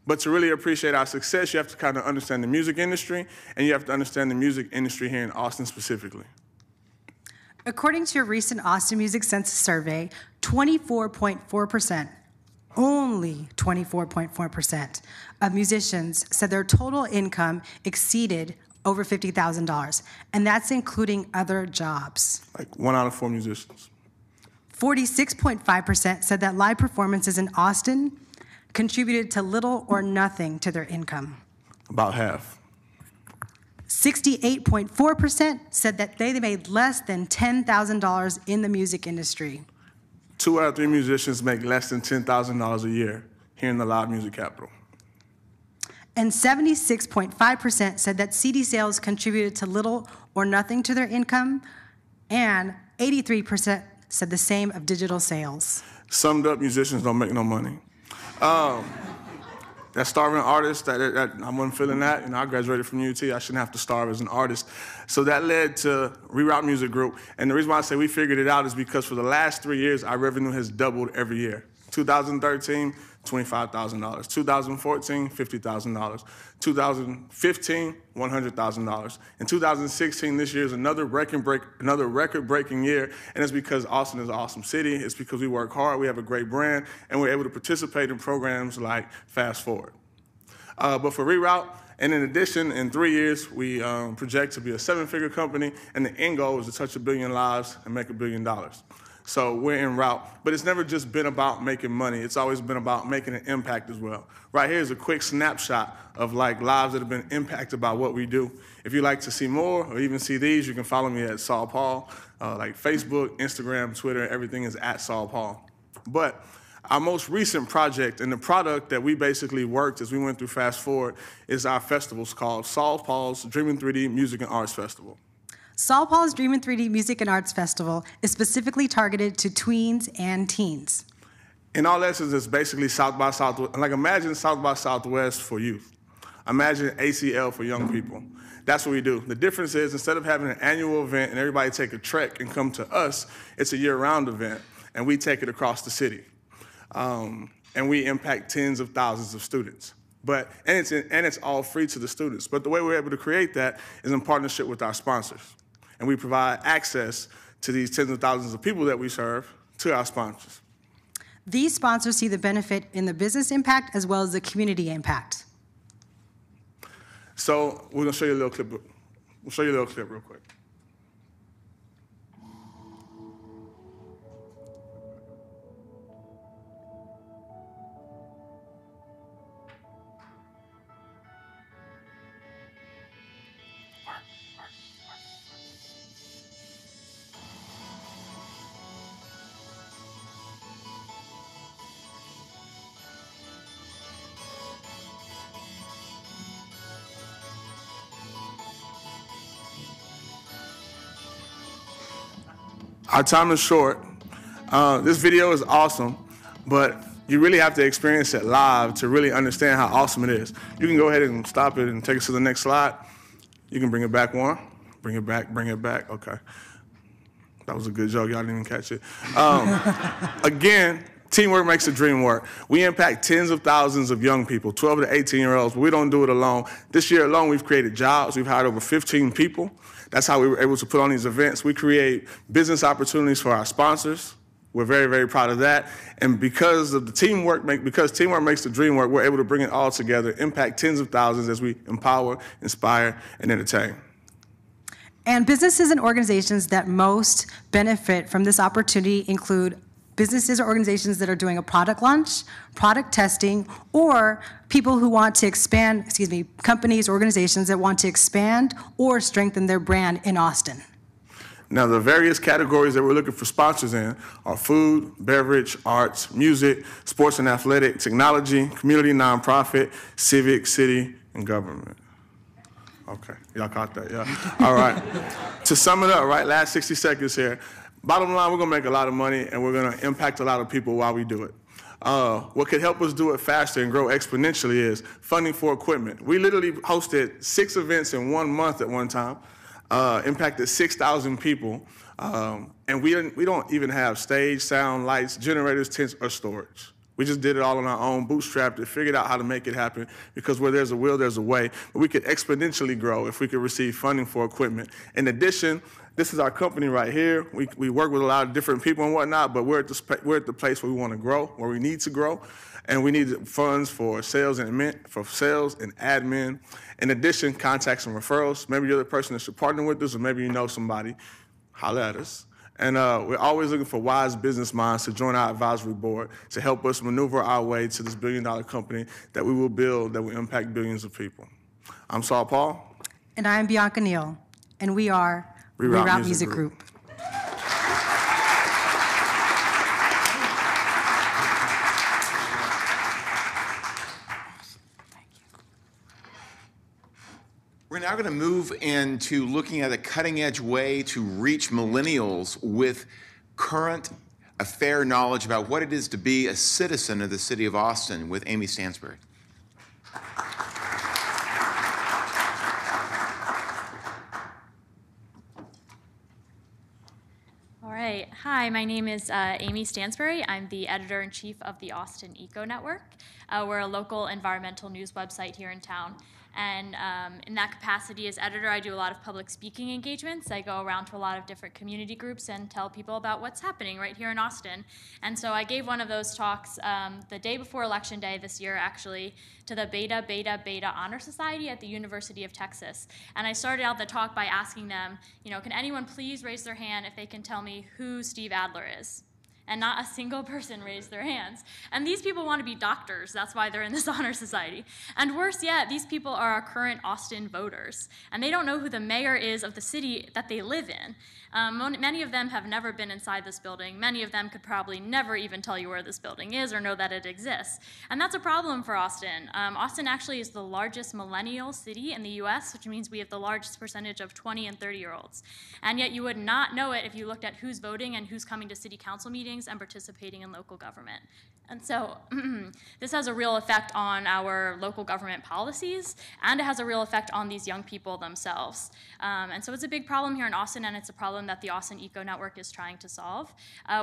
But to really appreciate our success, you have to kind of understand the music industry, and you have to understand the music industry here in Austin specifically. According to a recent Austin Music Census survey, 24.4%, only 24.4% of musicians said their total income exceeded over $50,000, and that's including other jobs. Like 1 out of 4 musicians. 46.5% said that live performances in Austin contributed to little or nothing to their income. About half. 68.4% said that they made less than $10,000 in the music industry. 2 out of 3 musicians make less than $10,000 a year here in the live music capital. And 76.5% said that CD sales contributed to little or nothing to their income, and 83% said the same of digital sales. Summed up, musicians don't make no money. That starving artist, I wasn't feeling that. You know, I graduated from UT. I shouldn't have to starve as an artist. So that led to Reroute Music Group. And the reason why I say we figured it out is because for the last 3 years, our revenue has doubled every year. 2013, $25,000. 2014, $50,000. 2015, $100,000. In 2016, this year is another record-breaking year, and it's because Austin is an awesome city. It's because we work hard, we have a great brand, and we're able to participate in programs like FASTForward. But for Reroute, and in addition, in 3 years, we project to be a 7-figure company, and the end goal is to touch 1 billion lives and make $1 billion. So we're en route, but it's never just been about making money. It's always been about making an impact as well. Right here is a quick snapshot of like lives that have been impacted by what we do. If you'd like to see more or even see these, you can follow me at Saul Paul, like Facebook, Instagram, Twitter, everything is at Saul Paul. But our most recent project and the product that we basically worked as we went through Fast Forward is our festivals called Saul Paul's Dream in 3D Music and Arts Festival. Saul Paul's Dream in 3D Music and Arts Festival is specifically targeted to tweens and teens. In all essence, it's basically South by Southwest. Like imagine South by Southwest for youth. Imagine ACL for young people. That's what we do. The difference is instead of having an annual event and everybody take a trek and come to us, it's a year-round event, and we take it across the city. And we impact tens of thousands of students. And it's all free to the students. But the way we're able to create that is in partnership with our sponsors. And we provide access to these tens of thousands of people that we serve to our sponsors. These sponsors see the benefit in the business impact as well as the community impact. So we're gonna show you a little clip. We'll show you a little clip real quick. Our time is short. This video is awesome, but you really have to experience it live to really understand how awesome it is. You can go ahead and stop it and take us to the next slide. You can bring it back one. Bring it back. Okay. That was a good joke. Y'all didn't even catch it. Again, teamwork makes the dream work. We impact tens of thousands of young people, 12 to 18-year-olds, but we don't do it alone. This year alone, we've created jobs. We've hired over 15 people. That's how we were able to put on these events. We create business opportunities for our sponsors. We're very, very proud of that. And because of the teamwork, because teamwork makes the dream work, we're able to bring it all together, impact tens of thousands as we empower, inspire, and entertain. And businesses and organizations that most benefit from this opportunity include businesses or organizations that are doing a product launch, product testing, or people who want to expand, companies, organizations that want to expand or strengthen their brand in Austin. Now, the various categories that we're looking for sponsors in are food, beverage, arts, music, sports and athletic, technology, community nonprofit, civic, city, and government. Okay, y'all caught that, yeah? All right. To sum it up, right, last 60 seconds here. Bottom line, we're gonna make a lot of money and we're gonna impact a lot of people while we do it. What could help us do it faster and grow exponentially is funding for equipment. We literally hosted 6 events in 1 month at one time, impacted 6,000 people, and we don't even have stage, sound, lights, generators, tents, or storage. We just did it all on our own, bootstrapped it, figured out how to make it happen, because where there's a will, there's a way. But we could exponentially grow if we could receive funding for equipment. In addition, this is our company right here. We work with a lot of different people and whatnot, but we're at the place where we want to grow, where we need to grow, and we need funds for sales and admin. In addition, contacts and referrals. Maybe you're the person that should partner with us, or maybe you know somebody. Holler at us. And we're always looking for wise business minds to join our advisory board to help us maneuver our way to this billion-dollar company that we will build, that will impact billions of people. I'm Saul Paul. And I'm Bianca Neal. And we are Reroute Music Group. We're now going to move into looking at a cutting-edge way to reach millennials with current affair knowledge about what it is to be a citizen of the city of Austin with Amy Stansbury. All right. Hi, my name is Amy Stansbury. I'm the editor-in-chief of the Austin Eco Network. We're a local environmental news website here in town. And in that capacity as editor, I do a lot of public speaking engagements. I go around to a lot of different community groups and tell people about what's happening right here in Austin. And so I gave one of those talks the day before Election Day this year, actually, to the Beta Honor Society at the University of Texas. And I started out the talk by asking them, can anyone please raise their hand if they can tell me who Steve Adler is? And not a single person raised their hands. And these people want to be doctors. That's why they're in this honor society. And worse yet, these people are our current Austin voters. And they don't know who the mayor is of the city that they live in. Many of them have never been inside this building. Many of them could probably never even tell you where this building is or know that it exists. And that's a problem for Austin. Austin actually is the largest millennial city in the US, which means we have the largest percentage of 20 and 30-year-olds. And yet you would not know it if you looked at who's voting and who's coming to city council meetings and participating in local government. And so this has a real effect on our local government policies, and it has a real effect on these young people themselves. And so it's a big problem here in Austin, and it's a problem that the Austin Eco Network is trying to solve.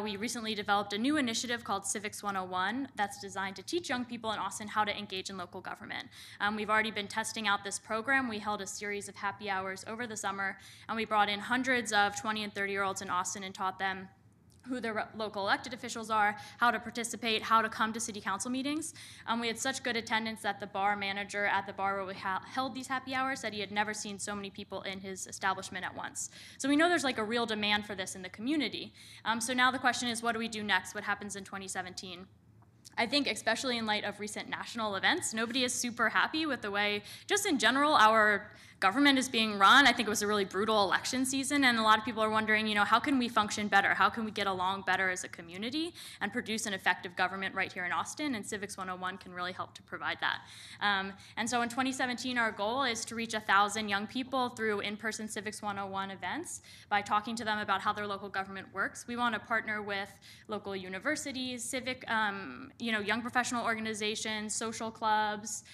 We recently developed a new initiative called Civics 101 that's designed to teach young people in Austin how to engage in local government. We've already been testing out this program. We held a series of happy hours over the summer, and we brought in hundreds of 20 and 30-year-olds in Austin and taught them who their local elected officials are, how to participate, how to come to city council meetings. We had such good attendance that the bar manager at the bar where we held these happy hours said he had never seen so many people in his establishment at once. So we know there's like a real demand for this in the community. So now the question is, what do we do next? What happens in 2017? I think especially in light of recent national events, nobody is super happy with the way, just in general, our government is being run. I think it was a really brutal election season, and a lot of people are wondering, how can we function better? How can we get along better as a community and produce an effective government right here in Austin? And Civics 101 can really help to provide that. And so in 2017, our goal is to reach 1,000 young people through in-person Civics 101 events by talking to them about how their local government works. We want to partner with local universities, civic, young professional organizations, social clubs,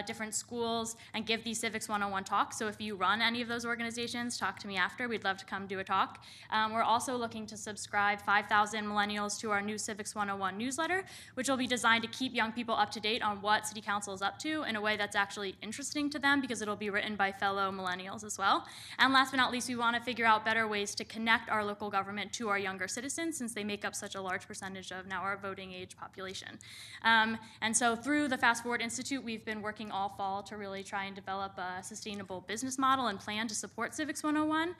different schools, and give these Civics 101 talks So if you run any of those organizations, talk to me after. We'd love to come do a talk. We're also looking to subscribe 5,000 millennials to our new Civics 101 newsletter, which will be designed to keep young people up to date on what City Council is up to in a way that's actually interesting to them, because it'll be written by fellow millennials as well. And last but not least, we want to figure out better ways to connect our local government to our younger citizens, since they make up such a large percentage of now our voting age population. And so through the FASTForward Institute, we've been working all fall to really try and develop a sustainable business model and plan to support Civics 101.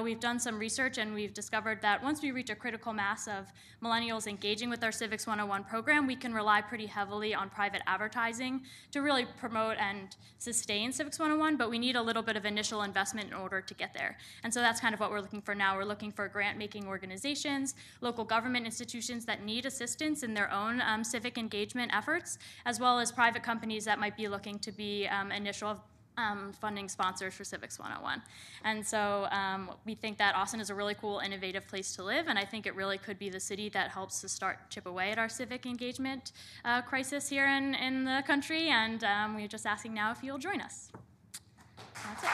We've done some research, and we've discovered that once we reach a critical mass of millennials engaging with our Civics 101 program, we can rely pretty heavily on private advertising to really promote and sustain Civics 101, but we need a little bit of initial investment in order to get there. And so that's kind of what we're looking for now. We're looking for grant-making organizations, local government institutions that need assistance in their own civic engagement efforts, as well as private companies that might be looking to be initial funding sponsors for Civics 101. And so we think that Austin is a really cool, innovative place to live, and I think it really could be the city that helps to chip away at our civic engagement crisis here in the country, and we're just asking now if you'll join us. That's it.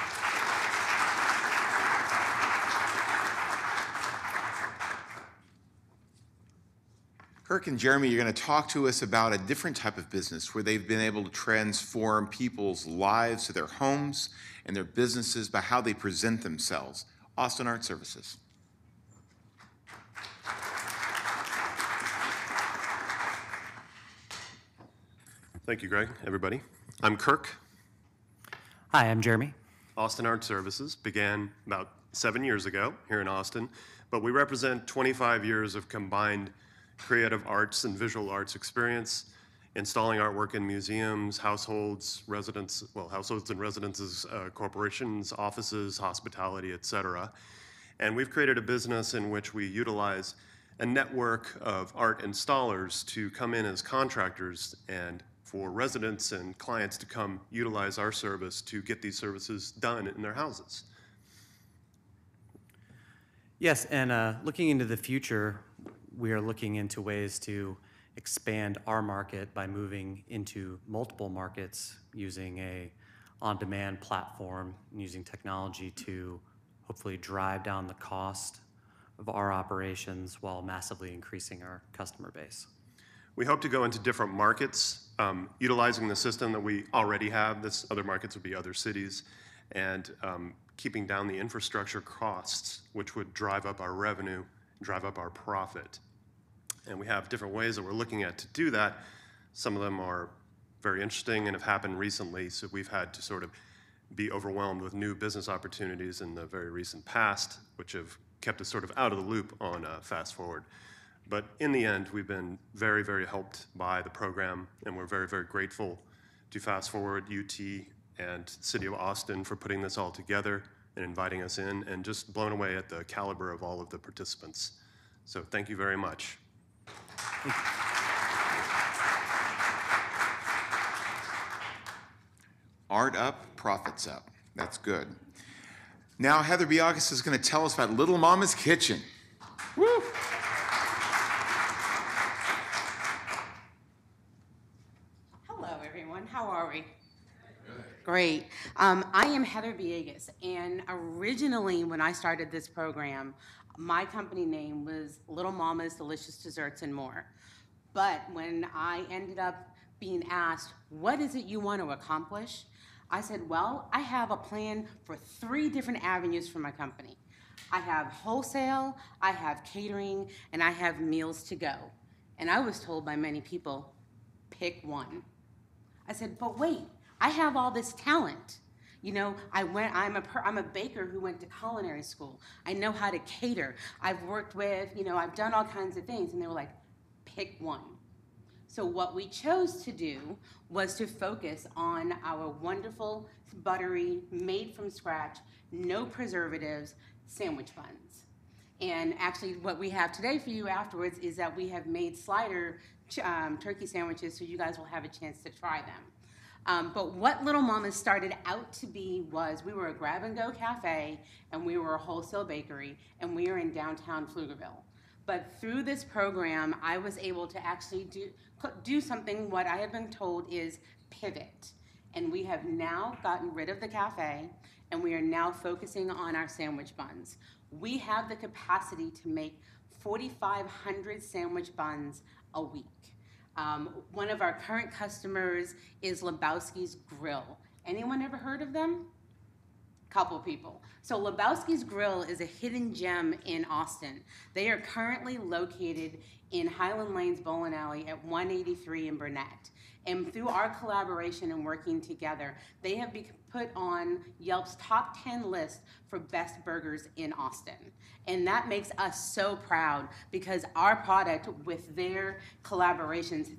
Kirk and Jeremy, you're going to talk to us about a different type of business where they've been able to transform people's lives, their homes, and their businesses by how they present themselves. Austin Art Services. Thank you, Greg, everybody. I'm Kirk. Hi, I'm Jeremy. Austin Art Services began about 7 years ago here in Austin, but we represent 25 years of combined creative arts and visual arts experience, installing artwork in museums, households, households and residences, corporations, offices, hospitality, etc. And we've created a business in which we utilize a network of art installers to come in as contractors and for residents and clients to come utilize our service to get these services done in their houses. Yes, and looking into the future, we are looking into ways to expand our market by moving into multiple markets using a on-demand platform and using technology to hopefully drive down the cost of our operations while massively increasing our customer base. We hope to go into different markets, utilizing the system that we already have. This other markets would be other cities, and keeping down the infrastructure costs, which would drive up our revenue, drive up our profit. And we have different ways that we're looking at to do that. Some of them are very interesting and have happened recently, so we've had to sort of be overwhelmed with new business opportunities in the very recent past, which have kept us sort of out of the loop on FASTForward. But in the end, we've been very, very helped by the program, and we're very, very grateful to FASTForward, UT, and City of Austin for putting this all together and inviting us in, and just blown away at the caliber of all of the participants. So thank you very much. Art up, profits up. That's good. Now Heather Biagas is going to tell us about Little Mama's Kitchen. Woo! Hello, everyone. How are we? Great. I am Heather Biagas, and originally when I started this program, my company name was Little Mama's Delicious Desserts and More. But when I ended up being asked, what is it you want to accomplish? I said, well, I have a plan for 3 different avenues for my company. I have wholesale, I have catering, and I have meals to go. And I was told by many people, pick one. I said, but wait, I have all this talent. You know, I'm a baker who went to culinary school. I know how to cater. I've worked with, I've done all kinds of things. And they were like, pick one. So what we chose to do was to focus on our wonderful, buttery, made from scratch, no preservatives, sandwich buns. And actually what we have today for you afterwards is that we have made slider turkey sandwiches, so you guys will have a chance to try them. But what Little Mama's started out to be was we were a grab-and-go cafe, and we were a wholesale bakery, and we are in downtown Pflugerville. But through this program, I was able to actually do something what I have been told is pivot. And we have now gotten rid of the cafe, and we are now focusing on our sandwich buns. We have the capacity to make 4,500 sandwich buns a week. One of our current customers is Lebowski's Grill. Anyone ever heard of them? Couple people. So Lebowski's Grill is a hidden gem in Austin. They are currently located in Highland Lanes Bowling Alley at 183 in Burnett. And through our collaboration and working together, they have been put on Yelp's top 10 list for best burgers in Austin. And that makes us so proud because our product with their collaborations,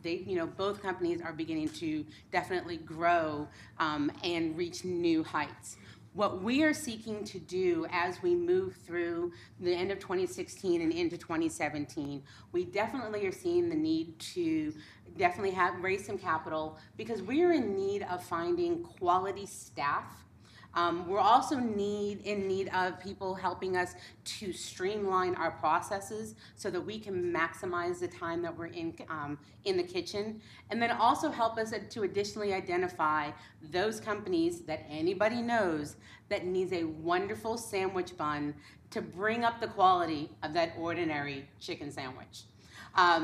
both companies are beginning to definitely grow and reach new heights. What we are seeking to do as we move through the end of 2016 and into 2017, we definitely are seeing the need to definitely raise some capital because we are in need of finding quality staff. We're also in need of people helping us to streamline our processes so that we can maximize the time that we're in the kitchen, and then also help us to additionally identify those companies that anybody knows that needs a wonderful sandwich bun to bring up the quality of that ordinary chicken sandwich.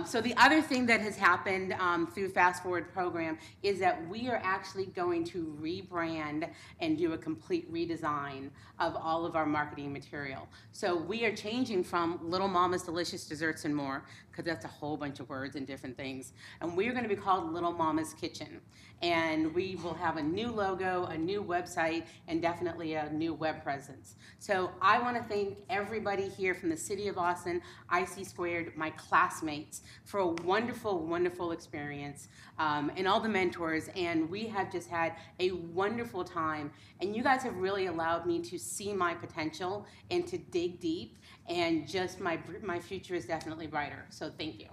So the other thing that has happened through FASTForward program is that we are actually going to rebrand and do a complete redesign of all of our marketing material. So we are changing from Little Mama's Delicious Desserts and More, because that's a whole bunch of words and different things, and we're going to be called Little Mama's Kitchen. And we will have a new logo, a new website, and definitely a new web presence. So I want to thank everybody here from the City of Austin, IC², my classmates, for a wonderful, wonderful experience, and all the mentors. And we have just had a wonderful time. And you guys have really allowed me to see my potential and to dig deep. And just my future is definitely brighter. So thank you.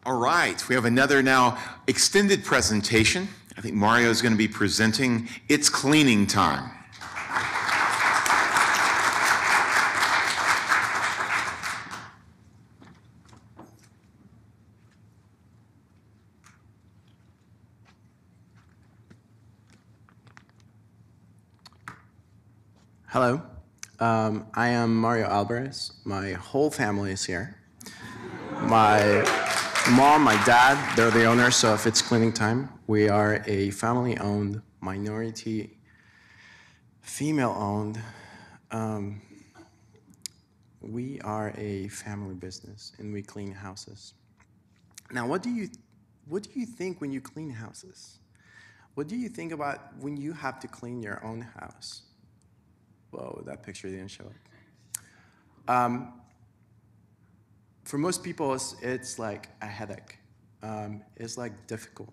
All right, we have another now extended presentation. I think Mario is going to be presenting It's Cleaning Time. Hello, I am Mario Alvarez. My whole family is here. My mom, my dad, they're the owners of It's Cleaning Time. We are a family-owned, minority, female-owned. We are a family business, and we clean houses. Now, what do you think when you clean houses? What do you think about when you have to clean your own house? Whoa, that picture didn't show up. For most people, it's like a headache. It's like difficult.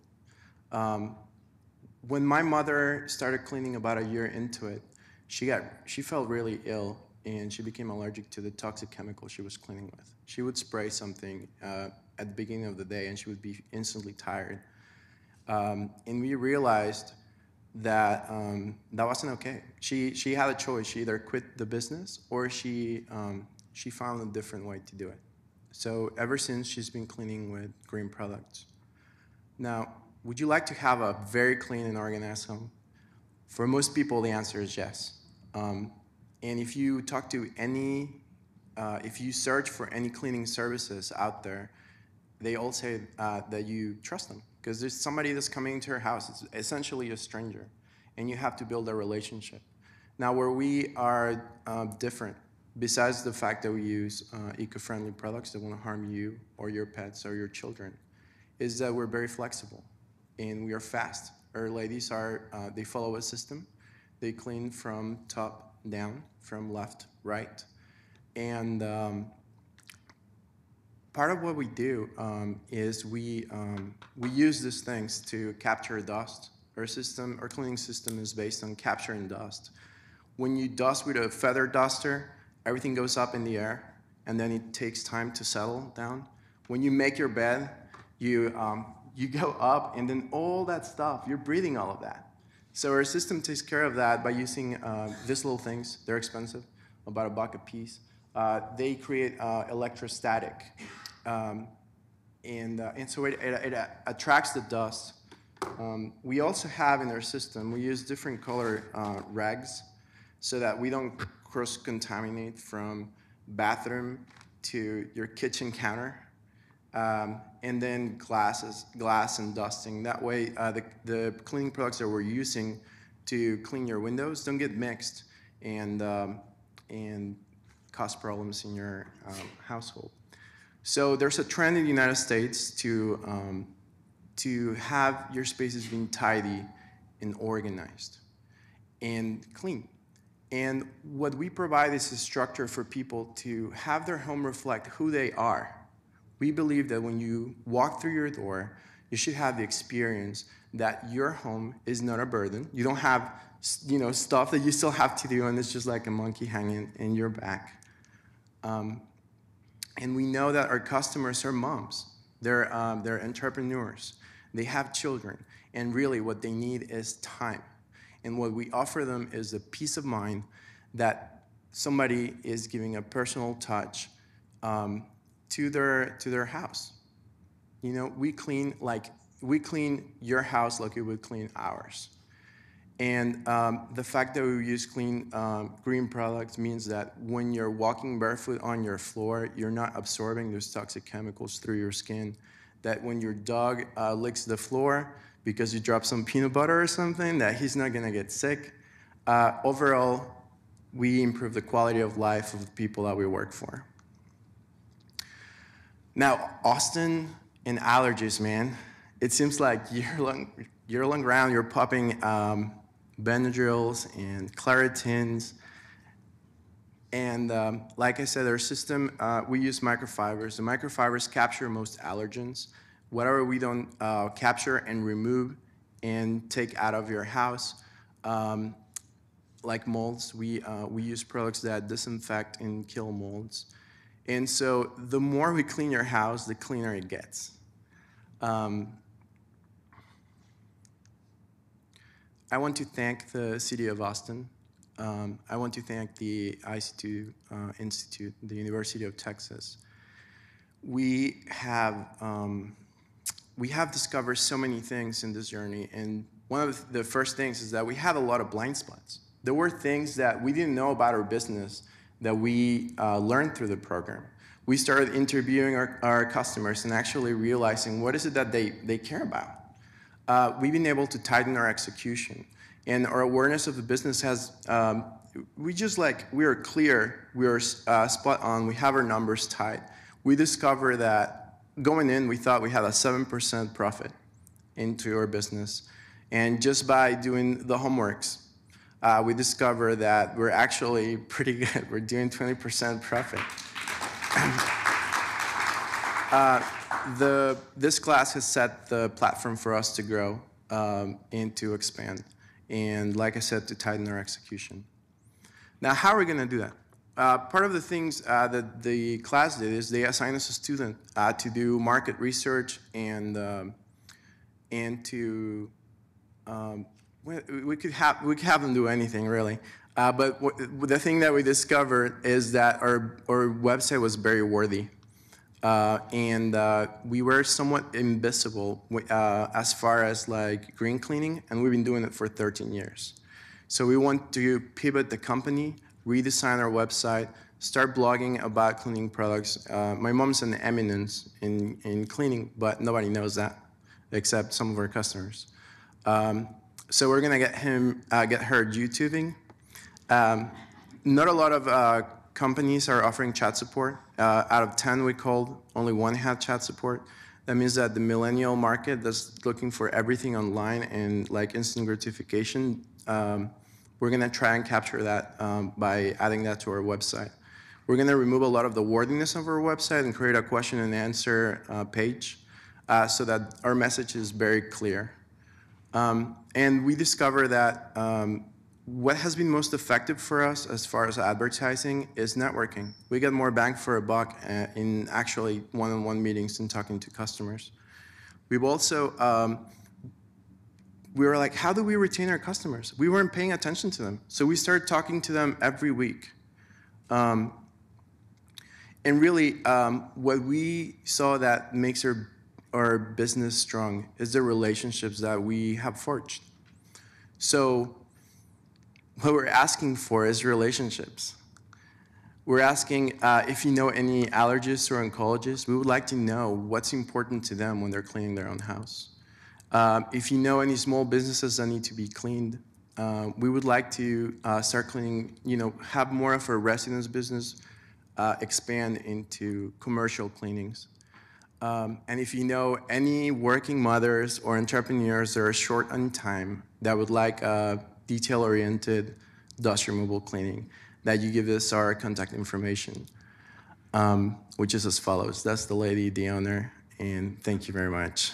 When my mother started cleaning about a year into it, she felt really ill, and she became allergic to the toxic chemical she was cleaning with. She would spray something at the beginning of the day, and she would be instantly tired. And we realized that that wasn't okay. She had a choice. She either quit the business or she found a different way to do it. So ever since, she's been cleaning with green products. Now, would you like to have a very clean and organized home? For most people, the answer is yes. And if you talk to if you search for any cleaning services out there, they all say that you trust them. Because there's somebody that's coming into your house. It's essentially a stranger, and you have to build a relationship. Now, where we are different, besides the fact that we use eco-friendly products that won't harm you or your pets or your children, is that we're very flexible, and we are fast. Our ladies they follow a system. They clean from top down, from left, right, and part of what we do is we use these things to capture dust. Our cleaning system is based on capturing dust. When you dust with a feather duster, everything goes up in the air, and then it takes time to settle down. When you make your bed, you go up, and then all that stuff, you're breathing all of that. So our system takes care of that by using these little things. They're expensive, about $1 a piece. They create electrostatic. And so it attracts the dust. We also have in our system, we use different color rags so that we don't cross-contaminate from bathroom to your kitchen counter. And then glass and dusting. That way, the cleaning products that we're using to clean your windows don't get mixed and cause problems in your household. So there's a trend in the United States to have your spaces being tidy and organized and clean. And what we provide is a structure for people to have their home reflect who they are. We believe that when you walk through your door, you should have the experience that your home is not a burden. You don't have, stuff that you still have to do, and it's just like a monkey hanging in your back. And we know that our customers are moms. They're entrepreneurs. They have children. And really what they need is time. And what we offer them is the peace of mind that somebody is giving a personal touch to their house. We clean your house like we would clean ours. And the fact that we use clean green products means that when you're walking barefoot on your floor, you're not absorbing those toxic chemicals through your skin. That when your dog licks the floor because you dropped some peanut butter or something, that he's not gonna get sick. Overall, we improve the quality of life of the people that we work for. Now, Austin and allergies, man. It seems like year-long round you're popping Benadryls and Claritins. And like I said, our system, we use microfibers. The microfibers capture most allergens. Whatever we don't capture and remove and take out of your house, like molds, we use products that disinfect and kill molds. And so the more we clean your house, the cleaner it gets. I want to thank the City of Austin. I want to thank the IC² Institute, the University of Texas. We have discovered so many things in this journey, and one of the first things is that we had a lot of blind spots. There were things that we didn't know about our business that we learned through the program. We started interviewing our customers and actually realizing what is it that they care about. We've been able to tighten our execution, and our awareness of the business has, we are clear, we are spot on, we have our numbers tight. We discovered that going in, we thought we had a 7% profit into our business. And just by doing the homeworks, we discovered that we're actually pretty good. We're doing 20% profit. This class has set the platform for us to grow and to expand. And like I said, to tighten our execution. Now, how are we going to do that? Part of the things that the class did is they assigned us a student to do market research and to we could have them do anything really. But the thing that we discovered is that our website was very worthy. And we were somewhat invisible as far as like green cleaning, and we've been doing it for 13 years. So we want to pivot the company, redesign our website, start blogging about cleaning products. My mom's an eminence in cleaning, but nobody knows that except some of our customers. So we're gonna get her YouTubing. Not a lot of companies are offering chat support. Out of 10 we called, only one had chat support. That means that the millennial market that's looking for everything online and like instant gratification, we're gonna try and capture that by adding that to our website. We're gonna remove a lot of the wordiness of our website and create a question and answer page so that our message is very clear. And we discover that what has been most effective for us as far as advertising is networking. We get more bang for a buck in actually one-on-one meetings and talking to customers. We've also, we were like, how do we retain our customers? We weren't paying attention to them. So we started talking to them every week. And really, what we saw that makes our business strong is the relationships that we have forged. So what we're asking for is relationships. We're asking if you know any allergists or oncologists. We would like to know what's important to them when they're cleaning their own house. If you know any small businesses that need to be cleaned, we would like to start cleaning, have more of a residence business expand into commercial cleanings. And if you know any working mothers or entrepreneurs that are short on time that would like detail-oriented dust removal cleaning, that you give us our contact information, which is as follows. That's the lady, the owner, and thank you very much.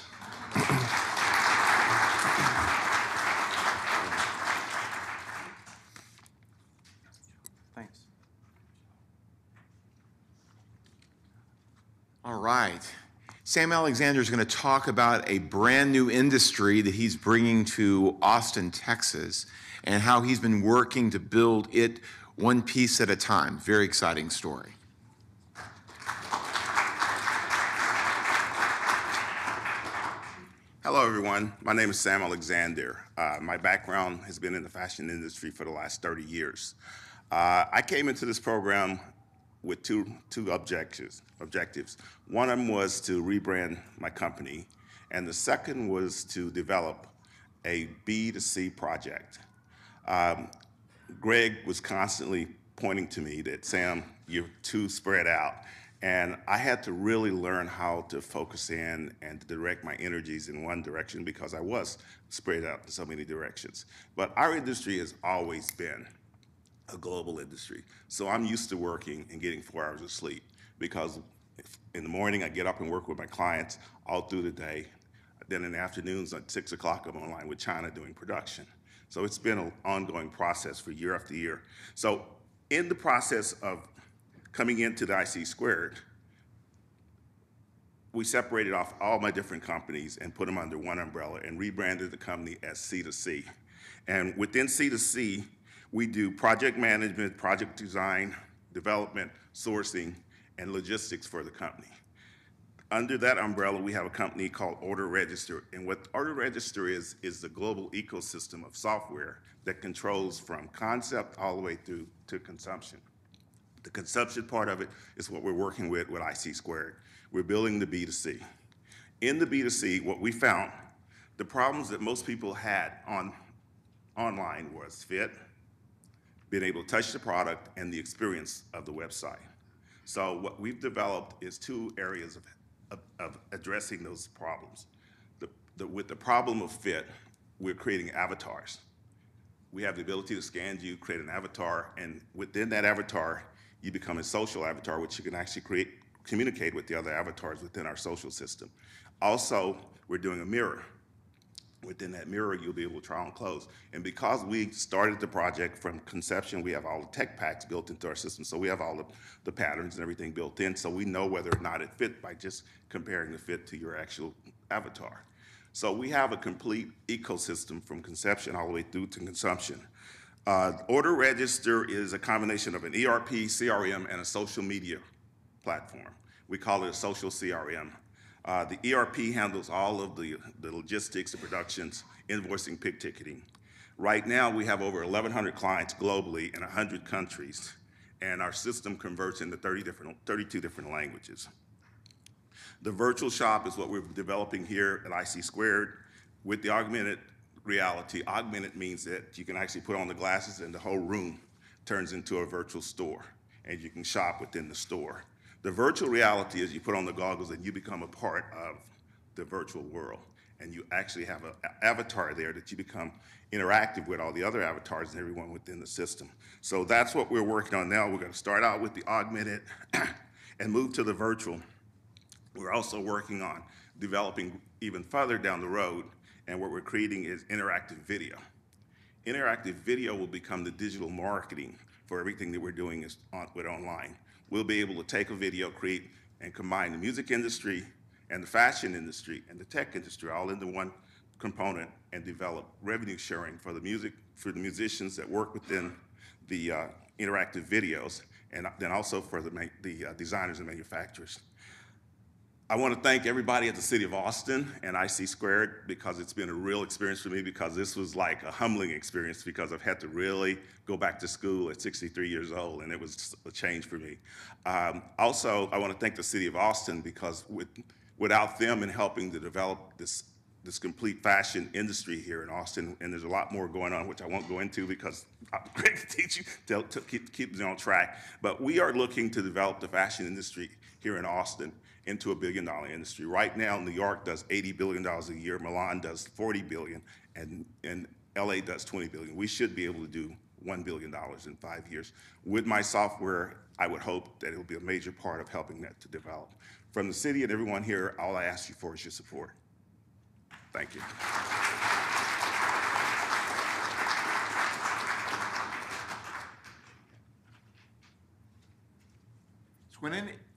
Thanks. All right. Sam Alexander is going to talk about a brand new industry that he's bringing to Austin, Texas, and how he's been working to build it one piece at a time. Very exciting story. Hello, everyone. My name is Sam Alexander. My background has been in the fashion industry for the last 30 years. I came into this program with two objectives. One of them was to rebrand my company, and the second was to develop a B2C project. Greg was constantly pointing to me that, Sam, you're too spread out. And I had to really learn how to focus in and to direct my energies in one direction because I was spread out in so many directions. But our industry has always been a global industry. So I'm used to working and getting 4 hours of sleep because in the morning I get up and work with my clients all through the day. Then in the afternoons at 6 o'clock I'm online with China doing production. So it's been an ongoing process for year after year. So in the process of coming into the IC², we separated off all my different companies and put them under one umbrella and rebranded the company as C2C. And within C2C, we do project management, project design, development, sourcing, and logistics for the company. Under that umbrella, we have a company called Order Register. And what Order Register is the global ecosystem of software that controls from concept all the way through to consumption. The consumption part of it is what we're working with IC². We're building the B2C. In the B2C, what we found, the problems that most people had online was fit, being able to touch the product, and the experience of the website. So what we've developed is two areas of addressing those problems. With the problem of fit, we're creating avatars. We have the ability to scan you, create an avatar, and within that avatar, you become a social avatar, which you can actually communicate with the other avatars within our social system. Also, we're doing a mirror. Within that mirror, you'll be able to try on clothes. And because we started the project from conception, we have all the tech packs built into our system. So we have all the patterns and everything built in, so we know whether or not it fit by just comparing the fit to your actual avatar. So we have a complete ecosystem from conception all the way through to consumption. Order Register is a combination of an ERP, CRM, and a social media platform. We call it a social CRM. The ERP handles all of the logistics, the productions, invoicing, pick ticketing. Right now, we have over 1,100 clients globally in 100 countries, and our system converts into 32 different languages. The virtual shop is what we're developing here at IC² with the augmented reality. Augmented means that you can actually put on the glasses and the whole room turns into a virtual store, and you can shop within the store. The virtual reality is you put on the goggles and you become a part of the virtual world, and you actually have an avatar there that you become interactive with all the other avatars and everyone within the system. So that's what we're working on now. We're going to start out with the augmented and move to the virtual. We're also working on developing even further down the road, and what we're creating is interactive video. Interactive video will become the digital marketing for everything that we're doing with online. We'll be able to take a video, create, and combine the music industry and the fashion industry and the tech industry all into one component and develop revenue sharing for the musicians that work within the interactive videos, and then also for the designers and manufacturers. I want to thank everybody at the City of Austin and IC² because it's been a real experience for me, because this was like a humbling experience, because I've had to really go back to school at 63 years old, and it was a change for me. Also, I want to thank the City of Austin, because without them in helping to develop this complete fashion industry here in Austin, and there's a lot more going on, which I won't go into because I'm great to teach you to keep me on track. But we are looking to develop the fashion industry here in Austin into $1 billion industry. Right now, New York does $80 billion a year, Milan does $40 billion, and LA does $20 billion. We should be able to do $1 billion in 5 years. With my software, I would hope that it will be a major part of helping that to develop. From the city and everyone here, all I ask you for is your support. Thank you.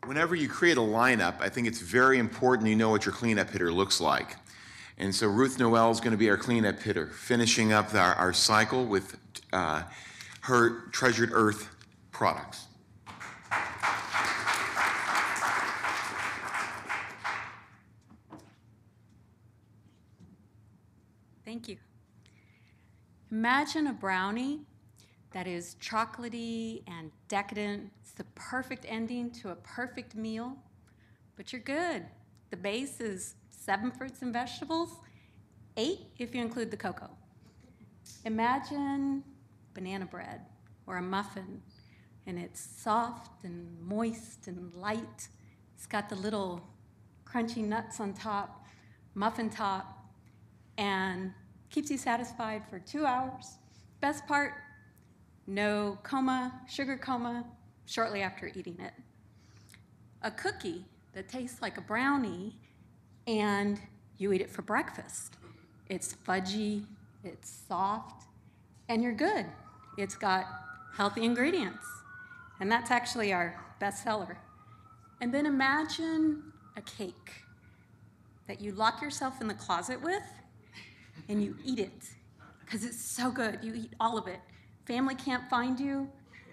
Whenever you create a lineup, I think it's very important you know what your cleanup hitter looks like. And so Ruth Noel is going to be our cleanup hitter, finishing up our cycle with her Treasured Earth products. Thank you. Imagine a brownie that is chocolatey and decadent. It's the perfect ending to a perfect meal, but you're good. The base is 7 fruits and vegetables, 8 if you include the cocoa. Imagine banana bread or a muffin, and it's soft and moist and light. It's got the little crunchy nuts on top, muffin top, and keeps you satisfied for 2 hours. Best part, no coma, sugar coma, shortly after eating it. A cookie that tastes like a brownie, and you eat it for breakfast. It's fudgy, it's soft, and you're good. It's got healthy ingredients, and that's actually our best seller. And then imagine a cake that you lock yourself in the closet with, and you eat it, because it's so good. You eat all of it. Family can't find you.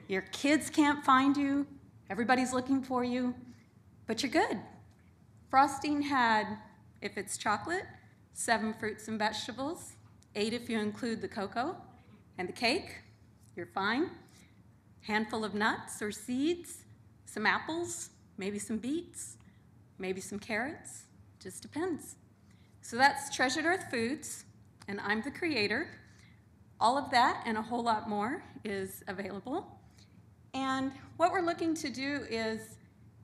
Your kids can't find you. Everybody's looking for you, but you're good. Frosting had, if it's chocolate, 7 fruits and vegetables, 8 if you include the cocoa, and the cake, you're fine. Handful of nuts or seeds, some apples, maybe some beets, maybe some carrots, just depends. So that's Treasured Earth Foods, and I'm the creator. All of that and a whole lot more is available. And what we're looking to do is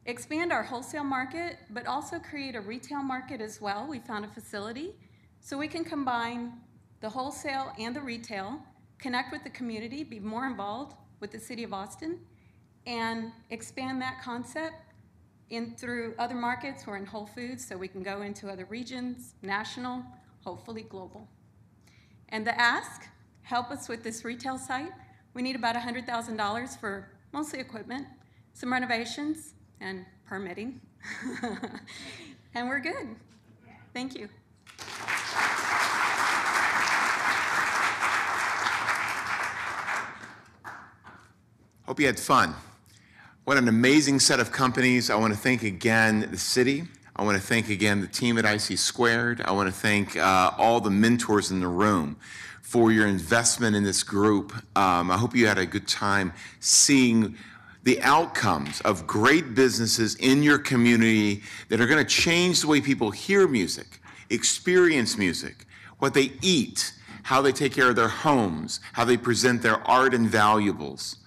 expand our wholesale market, but also create a retail market as well. We found a facility so we can combine the wholesale and the retail, connect with the community, be more involved with the City of Austin, and expand that concept in through other markets. We're in Whole Foods, so we can go into other regions, national, hopefully global. And the ask, help us with this retail site. We need about $100,000 for mostly equipment, some renovations, and permitting. And we're good. Thank you. Hope you had fun. What an amazing set of companies. I want to thank again the city. I want to thank again the team at IC². I want to thank all the mentors in the room for your investment in this group. I hope you had a good time seeing the outcomes of great businesses in your community that are going to change the way people hear music, experience music, what they eat, how they take care of their homes, how they present their art and valuables.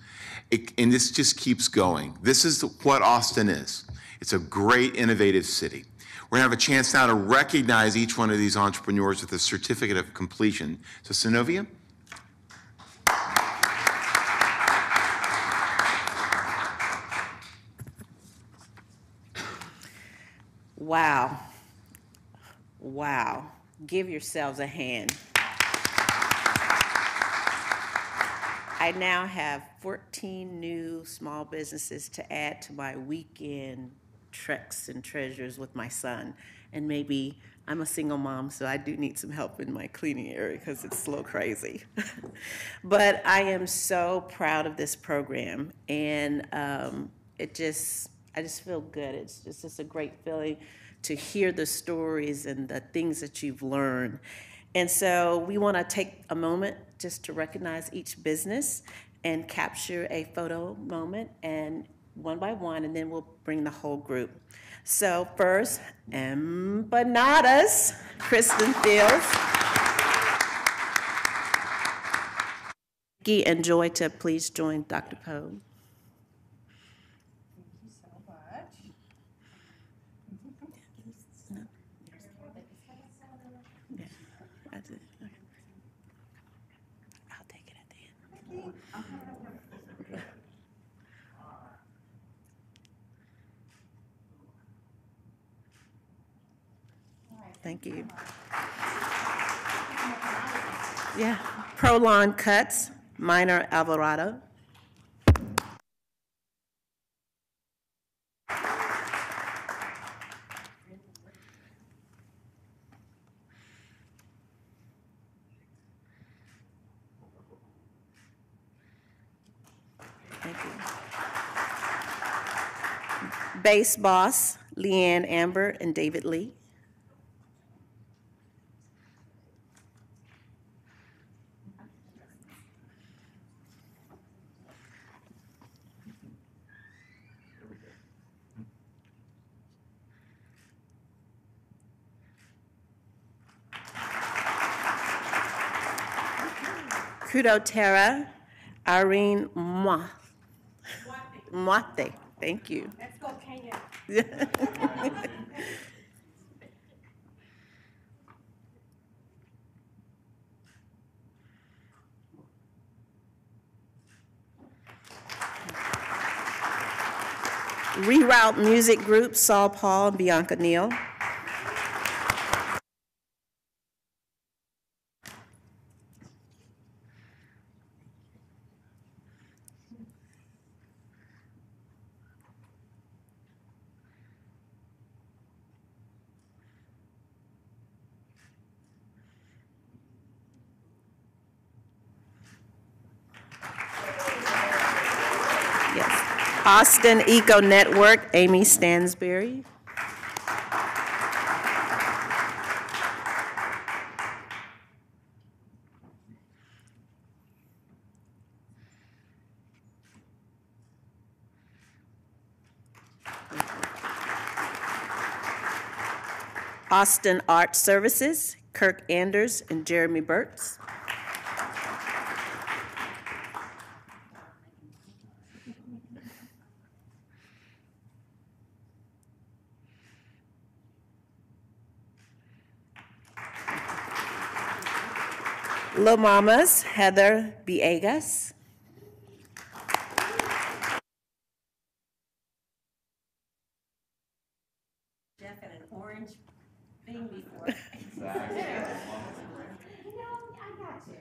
And this just keeps going. This is what Austin is. It's a great, innovative city. We're going to have a chance now to recognize each one of these entrepreneurs with a certificate of completion. So, Synovia. Wow. Wow. Give yourselves a hand. I now have 14 new small businesses to add to my weekend treks and treasures with my son. And maybe I'm a single mom, so I do need some help in my cleaning area because it's a little crazy. But I am so proud of this program, and I just feel good. It's just a great feeling to hear the stories and the things that you've learned. And so we want to take a moment just to recognize each business and capture a photo moment, and one by one, and then we'll bring the whole group. So first, empanadas, Kristen Fields. Vicky and Joy to please join Dr. Poe. Thank you. Yeah, Prolon Cuts, Minor Alvarado. Thank you. Bass Boss, Leanne Amber and David Lee. Kudo Terra, Irene Moate. Thank you. Let's go, Kenya. Reroute Music Group, Saul Paul and Bianca Neal. Austin Eco Network, Amy Stansberry. Austin Art Services, Kirk Anders and Jeremy Burtz. Lil Mamas, Heather Villegas. Jeff had an orange thing before. You know, I got you.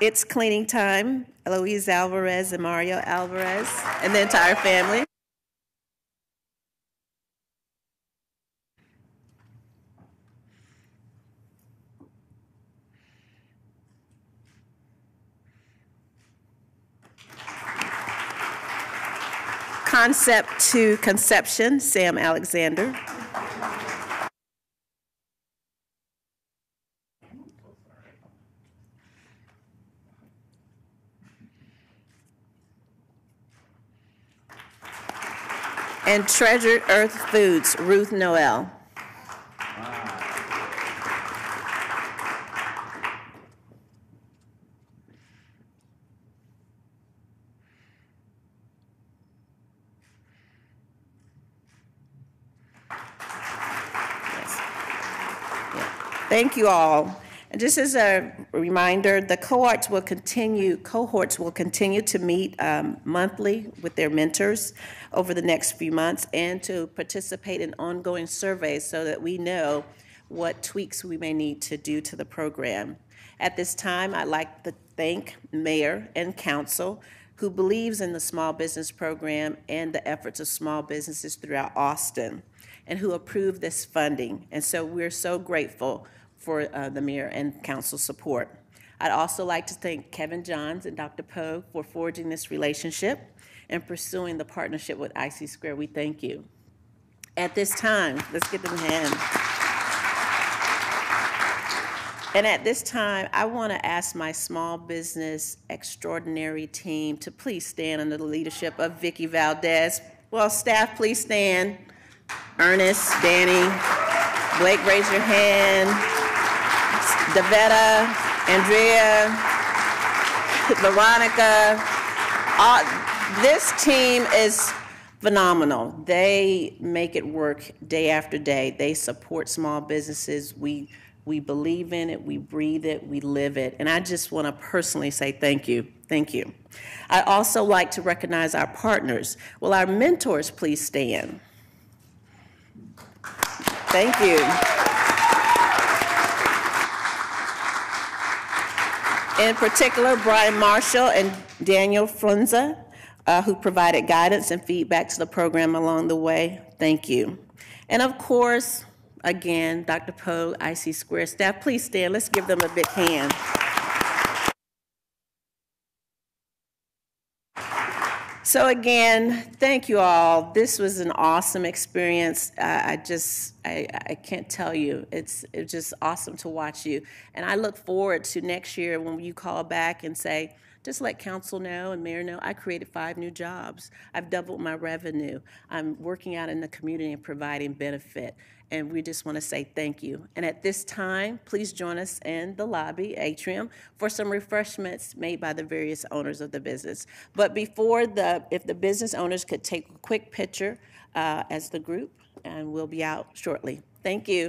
It's Cleaning Time, Eloise Alvarez and Mario Alvarez, and the entire family. Concept to Conception, Sam Alexander. And Treasured Earth Foods, Ruth Noel. Thank you all. And just as a reminder, the cohorts will continue to meet monthly with their mentors over the next few months and to participate in ongoing surveys so that we know what tweaks we may need to do to the program. At this time, I'd like to thank Mayor and Council who believes in the small business program and the efforts of small businesses throughout Austin and who approved this funding. And so we're so grateful for the Mayor and Council support. I'd also like to thank Kevin Johns and Dr. Pogue for forging this relationship and pursuing the partnership with IC². We thank you. At this time, let's give them a hand. And at this time, I want to ask my small business extraordinary team to please stand under the leadership of Vicki Valdez. Well, staff, please stand. Ernest, Danny, Blake, raise your hand. Davetta, Andrea, Veronica. This team is phenomenal. They make it work day after day. They support small businesses. We believe in it, we breathe it, we live it. And I just want to personally say thank you. Thank you. I'd also like to recognize our partners. Will our mentors please stand? Thank you. In particular, Brian Marshall and Daniel Frunza, who provided guidance and feedback to the program along the way. Thank you. And of course, again, Dr. Pogue, IC². Staff, please stand. Let's give them a big hand. So again, thank you all. This was an awesome experience. I can't tell you. It's just awesome to watch you. And I look forward to next year when you call back and say, just let council know and mayor know, I created 5 new jobs. I've doubled my revenue. I'm working out in the community and providing benefit. And we just want to say thank you. And at this time, please join us in the lobby atrium for some refreshments made by the various owners of the business. But before if the business owners could take a quick picture as the group, and we'll be out shortly. Thank you.